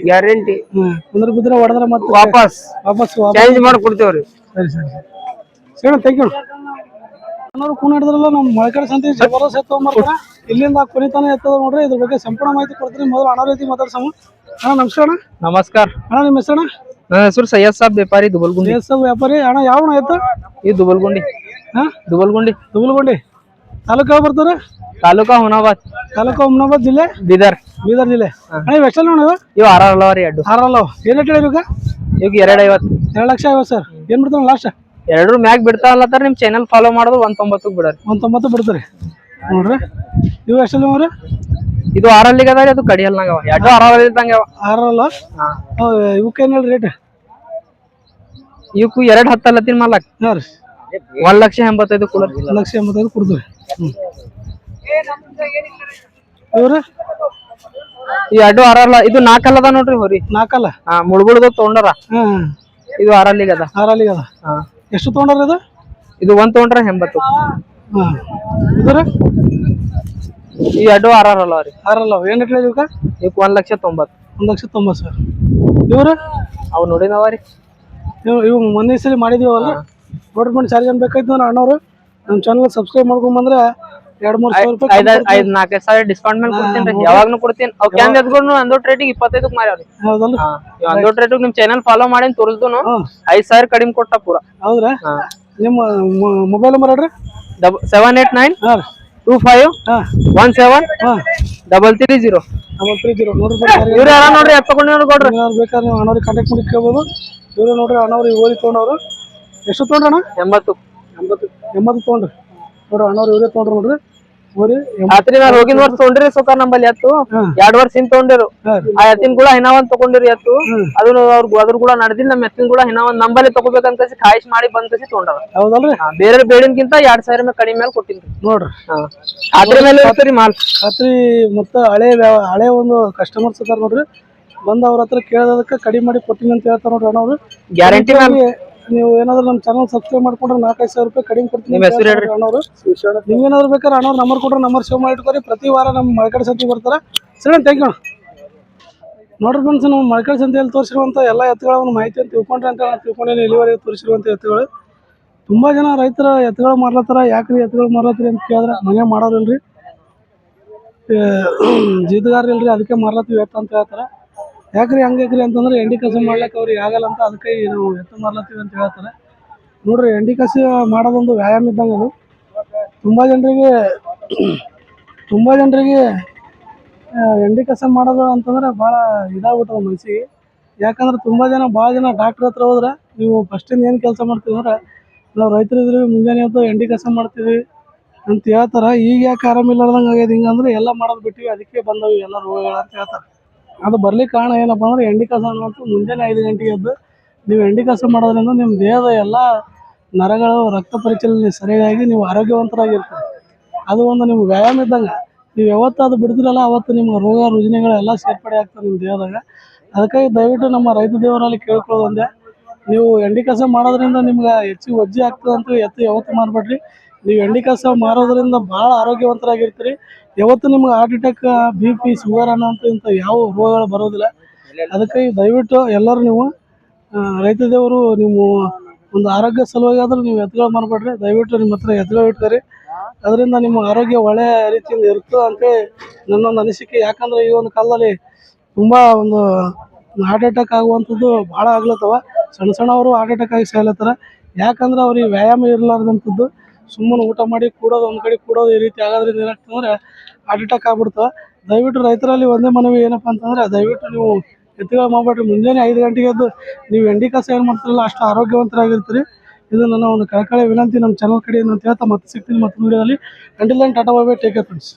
Speaker 1: ಕುಂದ್ರ ಬಿದ್ರೆ ಹೊಡೆದ್ರೆ ಮತ್ತೆ
Speaker 4: ವಾಪಸ್ ಚೇಂಜ್ ಮಾಡಿ ಕೊಡ್ತೇವ್ರಿ.
Speaker 1: ಸರಿ ಸರಿ ಥ್ಯಾಂಕ್ ಯು. ಅಣ್ಣವ್ರು ಕೂನ್ ಹಿಡಿದ್ರಲ್ಲ ನಮ್ಮ ಮೊಳಕಾಡು ಸಂತಿ ಜಬರ್ದಸ್ತ್ ಎತ್ತೊಂಬರ್ತಾರ. ಇಲ್ಲಿಂದ ಕೊನಿತಾನೆ ಎತ್ತದ ನೋಡ್ರಿ. ಇದ್ರ ಬಗ್ಗೆ ಸಂಪೂರ್ಣ ಮಾಹಿತಿ ಕೊಡ್ತೀನಿ. ಮೊದಲು ಅಣ್ಣ ರೀತಿ ಮಾತಾಡ್ಸಮ್ಮ. ಅಣ್ಣ ನಮಸ್ಕಾರ ಅಣ್ಣ.
Speaker 4: ನಮಸ್ಕಾರ
Speaker 1: ಅಣ್ಣ ನಿಮ್ಮ ಹೆಸರು?
Speaker 4: ನನ್ನ ಹೆಸರು ಸೈಯದ್ ಸಾಬ್ ವ್ಯಾಪಾರಿ ದುಬಲ್ಗುಂಡಿ.
Speaker 1: ಸೈಯದ್ ಸಾಬ್ ವ್ಯಾಪಾರಿ. ಅಣ್ಣ ಯಾವ ಎತ್ತ?
Speaker 4: ಇದು ದುಬಲ್ಗುಂಡಿ. ದುಬಲ್ಗುಂಡಿ ತಾಲೂಕು ಯಾವ ಬರ್ತಾರೆ? ತಾಲೂಕಾ ಹುಮನಾಬಾದ್ ಜಿಲ್ಲೆ ಬೀದರ್
Speaker 1: ಜಿಲ್ಲೆ. ಅಣ್ಣ ಇವು ಎಷ್ಟಲ್ಲ ನೋಡ?
Speaker 4: ಇವು 6 ರೀ.
Speaker 1: 6 ಏನು ಹೇಳಿರಿ ಈಗ?
Speaker 4: ಈಗ 2,50,000.
Speaker 1: 2,50,000 ಸರ್. ಏನು ಬಿಡ್ತಾನೆ ಲಾಸ್ಟ್?
Speaker 4: 2 ಮ್ಯಾಗ ಬಿಡ್ತಾವಲ್ಲತ್ತಾರ. ನಿಮ್ ಚಾನಲ್ ಫಾಲೋ ಮಾಡಿದ್ರು 1,90 ಬಿಡರಿ.
Speaker 1: 1,90 ಬಿಡ್ತಾರೆ ನೋಡ್ರಿ. ಇವು ಎಷ್ಟಲ್ಲ ನೋಡ್ರಿ?
Speaker 4: ಇದು 6 ಅದಾರಿ. ಅದು ಕಡಿಯಲ್ನಾಗ 2 6 ಇದ್ದಂಗ
Speaker 1: 6 ಇವಕ್ಕೆ ಏನು ಹೇಳಿ ರೇಟ್?
Speaker 4: ಇವಕ್ಕೂ 2,10 ಅಲ್ಲತ್ತಿನ ಮಾಲಕ್. 1,85,000 ಕೂಲರ್.
Speaker 1: 1,85,000 ಕೊಡ್ತೀವಿ. ಇವ್ರಿ
Speaker 4: ಈ 2 6 ಇದು 4 ಅದ ನೋಡ್ರಿ. ಹೋರಿ
Speaker 1: 4
Speaker 4: ಮುಳುಗುಳ್ದು ತೊಗೊಂಡಾರ. ಇದು 6 ಅದ.
Speaker 1: 6 ಅದ. ಎಷ್ಟು ತೊಗೊಂಡಾರ ಇದು?
Speaker 4: ಇದು 1 ತೊಗೊಂಡ್ರ 80.
Speaker 1: ಇದ್ರ
Speaker 4: ಈ 2 6 ಅಲ್ಲ ರೀ.
Speaker 1: 6 ಏನು ರೇಟ್ ಇವಕ್ಕೆ?
Speaker 4: ಇವಕ್ಕೆ 1,90,000.
Speaker 1: 1,90,000. ಇವ್ರು
Speaker 4: ಅವ್ ನೋಡಿನವ ರೀ.
Speaker 1: ಇವು ಮೊನ್ನೆ ಸರಿ ಮಾಡಿದೀವಲ್ಲ ನೋಡ್ರಿ. ಮಾಡಿ ಚಾರ್ಜ್ ಏನು ಬೇಕಾಯ್ತು ನಾನು ಅಣ್ಣವ್ರು ನಮ್ಮ ಚಾನಲ್ ಸಬ್ಸ್ಕ್ರೈಬ್ ಮಾಡ್ಕೊಂಬಂದ್ರೆ 2-3 ಸಾವಿರ ರೂಪಾಯಿ
Speaker 4: 5-4 ಸಾವಿರ ಡಿಸ್ಕೌಂಟ್ ಮೇಲೆ ಕೊಡ್ತೀನಿ. ಯಾವಾಗ್ನು ಕೊಡ್ತೀನಿ. ಅವ್ ಕ್ಯಾನ್ ಎದ್ಕೊಂಡು ಅಂದೋಟ್ ರೇಟಿಗೆ 25 ಮಾರ್ಯಾವ್ರಿ.
Speaker 1: ಹೌದಲ್ಲ?
Speaker 4: ಅಂದೋಟ್ ರೇಟಿಗೆ ನಿಮ್ ಚಾನಲ್ ಫಾಲೋ ಮಾಡಿ ತೋರಿಸ್ದನು 5,000 ಕಡಿಮೆ ಕೊಟ್ಟ ಪೂರ.
Speaker 1: ಹೌದ್ರಾ? ನಿಮ್ಮ ಮೊಬೈಲ್ ನಂಬರ್ ಹೇಳ್ರಿ.
Speaker 4: 78925173330. ಇವ್ರು ಯಾರ ನೋಡ್ರಿ ಎತ್ತಕೊಂಡ್ ಕೊಡ್ರಿ.
Speaker 1: ಬೇಕಾದ್ರೆ ನೀವು ಅಣ್ಣವ್ರಿಗೆ ಕಾಂಟ್ಯಾಕ್ಟ್ ಮಾಡಿ ಕೇಳ್ಬೋದು. ಇವ್ರು ನೋಡ್ರಿ ಅಣ್ಣವ್ರಿಗೆ ಓದಿ ತೊಗೊಂಡವ್ರು. ಎಷ್ಟು ತೊಗೊಂಡ್ರಣ್ಣ? 80 ತೊಗೊಂಡ್ರಿ ನೋಡ್ರಿ. ಅಣ್ಣವ್ರು ಇವರೇ ತೊಗೊಂಡ್ರು ನೋಡ್ರಿ.
Speaker 4: ರಾತ್ರಿ ನಾ ಹೋಗಿನ ವರ್ಷ ತೊಗೊಂಡ್ರಿ ಸುಖ ನಂಬಲ್ಲಿ ಎತ್ತು 2 ವರ್ಷ ಹಿಂದ್ ತೊಗೊಂಡಿರು. ಆ ಎತ್ತಿನ ಕೂಡ ಹಿನ ಒಂದ್ ತಗೊಂಡಿರಿ ಎತ್ತು. ಅದನ್ನ ಅದ್ರ ಕೂಡ ನಡೆದಿಲ್ಲ. ನಮ್ಮ ಎತ್ತಿನ ಕೂಡ ಹಿನ ಒಂದ್ ನಂಬಲ್ಲಿ ತಗೋಬೇಕಂತ ಖಾಯಿಶ್ ಮಾಡಿ ಬಂದ್ ತೊಗೊಂಡಾರ.
Speaker 1: ಹೌದಲ್ರಿ? ಬೇರೆ
Speaker 4: ಬೇಡಿನ್ಕಿಂತ 2,000 ಮೇಲೆ ಕಡಿಮೆ ಮೇಲೆ ಕೊಟ್ಟಿನ್ರಿ
Speaker 1: ನೋಡ್ರಿ.
Speaker 4: ಅದ್ರ ಮೇಲೆ ಇರ್ತರಿ ಮಾಲ್.
Speaker 1: ರಾತ್ರಿ ಮತ್ತ ಹಳೆ ಒಂದು ಕಸ್ಟಮರ್ಸ್ ಅದಾರ ನೋಡ್ರಿ. ಬಂದ್ ಅವ್ರ ಹತ್ರ ಕೇಳೋದಕ್ಕೆ ಕಡಿಮೆ ಮಾಡಿ ಕೊಟ್ಟಿನಿ ಅಂತ ಹೇಳ್ತಾರ ನೋಡ್ರಿ ಅಣ್ಣವ್ರು.
Speaker 4: ಗ್ಯಾರಂಟಿ
Speaker 1: ನೀವು ಏನಾದ್ರು ನಮ್ಮ ಚಾನಲ್ ಸಬ್ಸ್ಕ್ರೈಬ್ ಮಾಡ್ಕೊಂಡ್ರೆ 4,000 ರೂಪಾಯಿ ಕಡಿಮೆ ಕೊಡ್ತೀನಿ ಅಣ್ಣವ್ರು. ನೀವೇನಾದ್ರು ಬೇಕಾದ್ರೆ ಅಣ್ಣವ್ರು ನಂಬರ್ ಕೊಟ್ರೆ ನಂಬರ್ ಸೇವ್ ಮಾಡಿ ಇಟ್ಕೊರಿ. ಪ್ರತಿ ವಾರ ನಮ್ಮ ಮೊಳಕಾಡು ಸಂತಿಗೆ ಬರ್ತಾರೆ. ಸರಿ ಥ್ಯಾಂಕ್ ಯು. ನೋಡ್ರಿ ಫ್ರೆಂಡ್ಸ್, ನಮ್ಮ ಮೊಳಕಾಡು ಸಂತೆಯಲ್ಲಿ ತೋರಿಸಿರುವಂಥ ಎಲ್ಲ ಎತ್ತುಗಳ ಮಾಹಿತಿ ಅಂತ ತಿಳ್ಕೊಂಡ್ರೆ ಅಂತ ತಿಳ್ಕೊಂಡೇನೆ ಇಲ್ಲಿವರೆಗೆ ತೋರಿಸಿರುವಂಥ ಎತ್ತುಗಳು. ತುಂಬ ಜನ ರೈತರ ಎತ್ತುಗಳು ಮಾರ್ಲತ್ತಾರ. ಯಾಕ್ರಿ ಎತ್ತುಗಳು ಮಾರ್ಲತ್ತೀರಿ ಅಂತ ಕೇಳಿದ್ರೆ ಮನೆ ಮಾಡೋರಿಲ್ರಿ, ಜೀತಗಾರರಿಲ್ರಿ, ಅದಕ್ಕೆ ಮಾರ್ಲತ್ತೀವಿ ಎತ್ತು ಅಂತ ಹೇಳ್ತಾರೆ. ಯಾಕ್ರಿ ಹಂಗ್ಯಾಕ್ರಿ ಅಂತಂದ್ರೆ ಎಂಡಿ ಕಸ ಮಾಡ್ಲಿಕ್ಕೆ ಅವ್ರಿಗೆ ಆಗಲ್ಲ ಅಂತ ಅದಕ್ಕೆ ನಾವು ಎತ್ತು ಮಾರ್ಲತ್ತೀವಿ ಅಂತ ಹೇಳ್ತಾರೆ. ನೋಡ್ರಿ ಎಂಡಿ ಕಸ ಮಾಡೋದೊಂದು ವ್ಯಾಯಾಮ ಇದ್ದಂಗೆ ಅದು. ತುಂಬ ಜನರಿಗೆ ಎಂಡಿ ಕಸ ಮಾಡೋದು ಅಂತಂದ್ರೆ ಭಾಳ ಇದಾಗ್ಬಿಟ್ಟದ ಮನಸ್ಸಿಗೆ. ಯಾಕಂದ್ರೆ ಭಾಳ ಜನ ಡಾಕ್ಟ್ರ್ ಹತ್ರ ಹೋದ್ರೆ ನೀವು ಫಸ್ಟಿಂದ ಏನು ಕೆಲಸ ಮಾಡ್ತೀವಿ ಅಂದ್ರೆ ನಾವು ರೈತರಿದ್ರಿ ಮುಂಜಾನೆ ಎದ್ದು ಎಂಡಿ ಕಸ ಮಾಡ್ತೀವಿ ಅಂತ ಹೇಳ್ತಾರೆ. ಈಗ ಯಾಕೆ ಆರಾಮಿಲ್ಲಾರ್ದಂಗೆ ಆಗ್ಯದ ಹಿಂಗಂದ್ರೆ ಎಲ್ಲ ಮಾಡೋದು ಬಿಟ್ಟಿವಿ, ಅದಕ್ಕೆ ಬಂದವು ಎಲ್ಲ ರೋಗಗಳು ಅಂತ ಹೇಳ್ತಾರೆ. ಅದು ಬರ್ಲಿಕ್ಕೆ ಕಾರಣ ಏನಪ್ಪ ಅಂದ್ರೆ ಎಂಡಿ ಕಸ ಅನ್ನುವಂಥ ಮುಂಜಾನೆ 5 ಗಂಟೆಗೆ ಎದ್ದು ನೀವು ಎಂಡಿ ಕಸ ಮಾಡೋದ್ರಿಂದ ನಿಮ್ಮ ದೇಹದ ಎಲ್ಲ ನರಗಳು ರಕ್ತ ಪರಿಚಲನೆ ಸರಿಯಾಗಿ ನೀವು ಆರೋಗ್ಯವಂತರಾಗಿರ್ತೀರಿ. ಅದು ಒಂದು ನಿಮ್ಗೆ ವ್ಯಾಯಾಮ ಇದ್ದಂಗೆ. ನೀವು ಯಾವತ್ತು ಅದು ಬಿಡ್ತೀರಲ್ಲ ಅವತ್ತು ನಿಮ್ಮ ರೋಗ ರುಜಿನಗಳೆಲ್ಲ ಸೇರ್ಪಡೆ ಆಗ್ತವೆ ನಿಮ್ಮ ದೇಹದಾಗ. ಅದಕ್ಕಾಗಿ ದಯವಿಟ್ಟು ನಮ್ಮ ರೈತ ದೇವರಲ್ಲಿ ಕೇಳ್ಕೊಳ್ಳೋದು ಒಂದೇ, ನೀವು ಎಂಡಿ ಕಸ ಮಾಡೋದ್ರಿಂದ ನಿಮ್ಗೆ ಹೆಚ್ಚಿಗೆ ವಜ್ಜೆ ಆಗ್ತದೆ ಅಂತ ಯಾವತ್ತು ಮಾಡಬೇಡ್ರಿ. ನೀವು ಎಂಡಿ ಕಸ ಮಾರೋದ್ರಿಂದ ಭಾಳ ಆರೋಗ್ಯವಂತರಾಗಿರ್ತೀರಿ. ಯಾವತ್ತು ನಿಮ್ಗೆ ಹಾರ್ಟ್ ಅಟ್ಯಾಕ್, BP, ಶುಗರ್ ಅನ್ನೋಂಥ ಇಂಥ ಯಾವ ರೋಗಗಳು ಬರೋದಿಲ್ಲ. ಅದಕ್ಕಾಗಿ ದಯವಿಟ್ಟು ಎಲ್ಲರೂ ನೀವು ರೈತ ದೇವರು ನಿಮ್ಮ ಒಂದು ಆರೋಗ್ಯ ಸಲುವಾಗಿ ಆದರೂ ನೀವು ಎತ್ತುಗಳು ಮಾಡಬೇಡ್ರಿ. ದಯವಿಟ್ಟು ನಿಮ್ಮ ಹತ್ರ ಎತ್ತುಗಳು ಇಟ್ಕೊರಿ, ಅದರಿಂದ ನಿಮ್ಮ ಆರೋಗ್ಯ ಒಳ್ಳೆಯ ರೀತಿಯಿಂದ ಇರ್ತದೆ ಅಂತೇಳಿ ನನ್ನೊಂದು ಅನಿಸಿಕೆ. ಯಾಕಂದರೆ ಈ ಒಂದು ಕಾಲದಲ್ಲಿ ತುಂಬ ಒಂದು ಹಾರ್ಟ್ ಅಟ್ಯಾಕ್ ಆಗುವಂಥದ್ದು ಭಾಳ ಆಗ್ಲತ್ತವ. ಸಣ್ಣವರು ಹಾರ್ಟ್ ಅಟ್ಯಾಕ್ ಆಗಿ ಸಾಯ್ಲತ್ತಾರ. ಯಾಕಂದ್ರೆ ಅವ್ರಿಗೆ ವ್ಯಾಯಾಮ ಇರಲಾರ್ದಂಥದ್ದು, ಸುಮ್ಮನೆ ಊಟ ಮಾಡಿ ಕೂಡೋದು, ಒಂದು ಕಡೆ ಕೂಡೋದು, ಈ ರೀತಿ ಆಗೋದ್ರಿಂದ ಏನಾಗ್ತದಂದ್ರೆ ಹಾರ್ಟ್ ಅಟ್ಯಾಕ್ ಆಗ್ಬಿಡ್ತವೆ. ದಯವಿಟ್ಟು ರೈತರಲ್ಲಿ ಒಂದೇ ಮನವಿ ಏನಪ್ಪ ಅಂತಂದ್ರೆ, ದಯವಿಟ್ಟು ನೀವು ಎತ್ತುಗಳು ಮಾಡಬೇಡ್ರಿ. ಮುಂಜಾನೆ 5 ಗಂಟೆಗೆ ಎದ್ದು ನೀವು ಎಂಡಿ ಕಸ ಏನು ಮಾಡ್ತಿರಲ್ಲ ಅಷ್ಟು ಆರೋಗ್ಯವಂತರಾಗಿರ್ತೀರಿ. ಇದು ನನ್ನ ಒಂದು ಕಳಕಳಿ ವಿನಂತಿ ನಮ್ಮ ಚಾನಲ್ ಕಡೆಯಿಂದ ಅಂತ ಹೇಳ್ತಾ ಮತ್ತೆ ಸಿಗ್ತೀನಿ ಮತ್ತೊಂದು ವಿಡಿಯೋದಲ್ಲಿ. Until then tata bye bye, take care friends.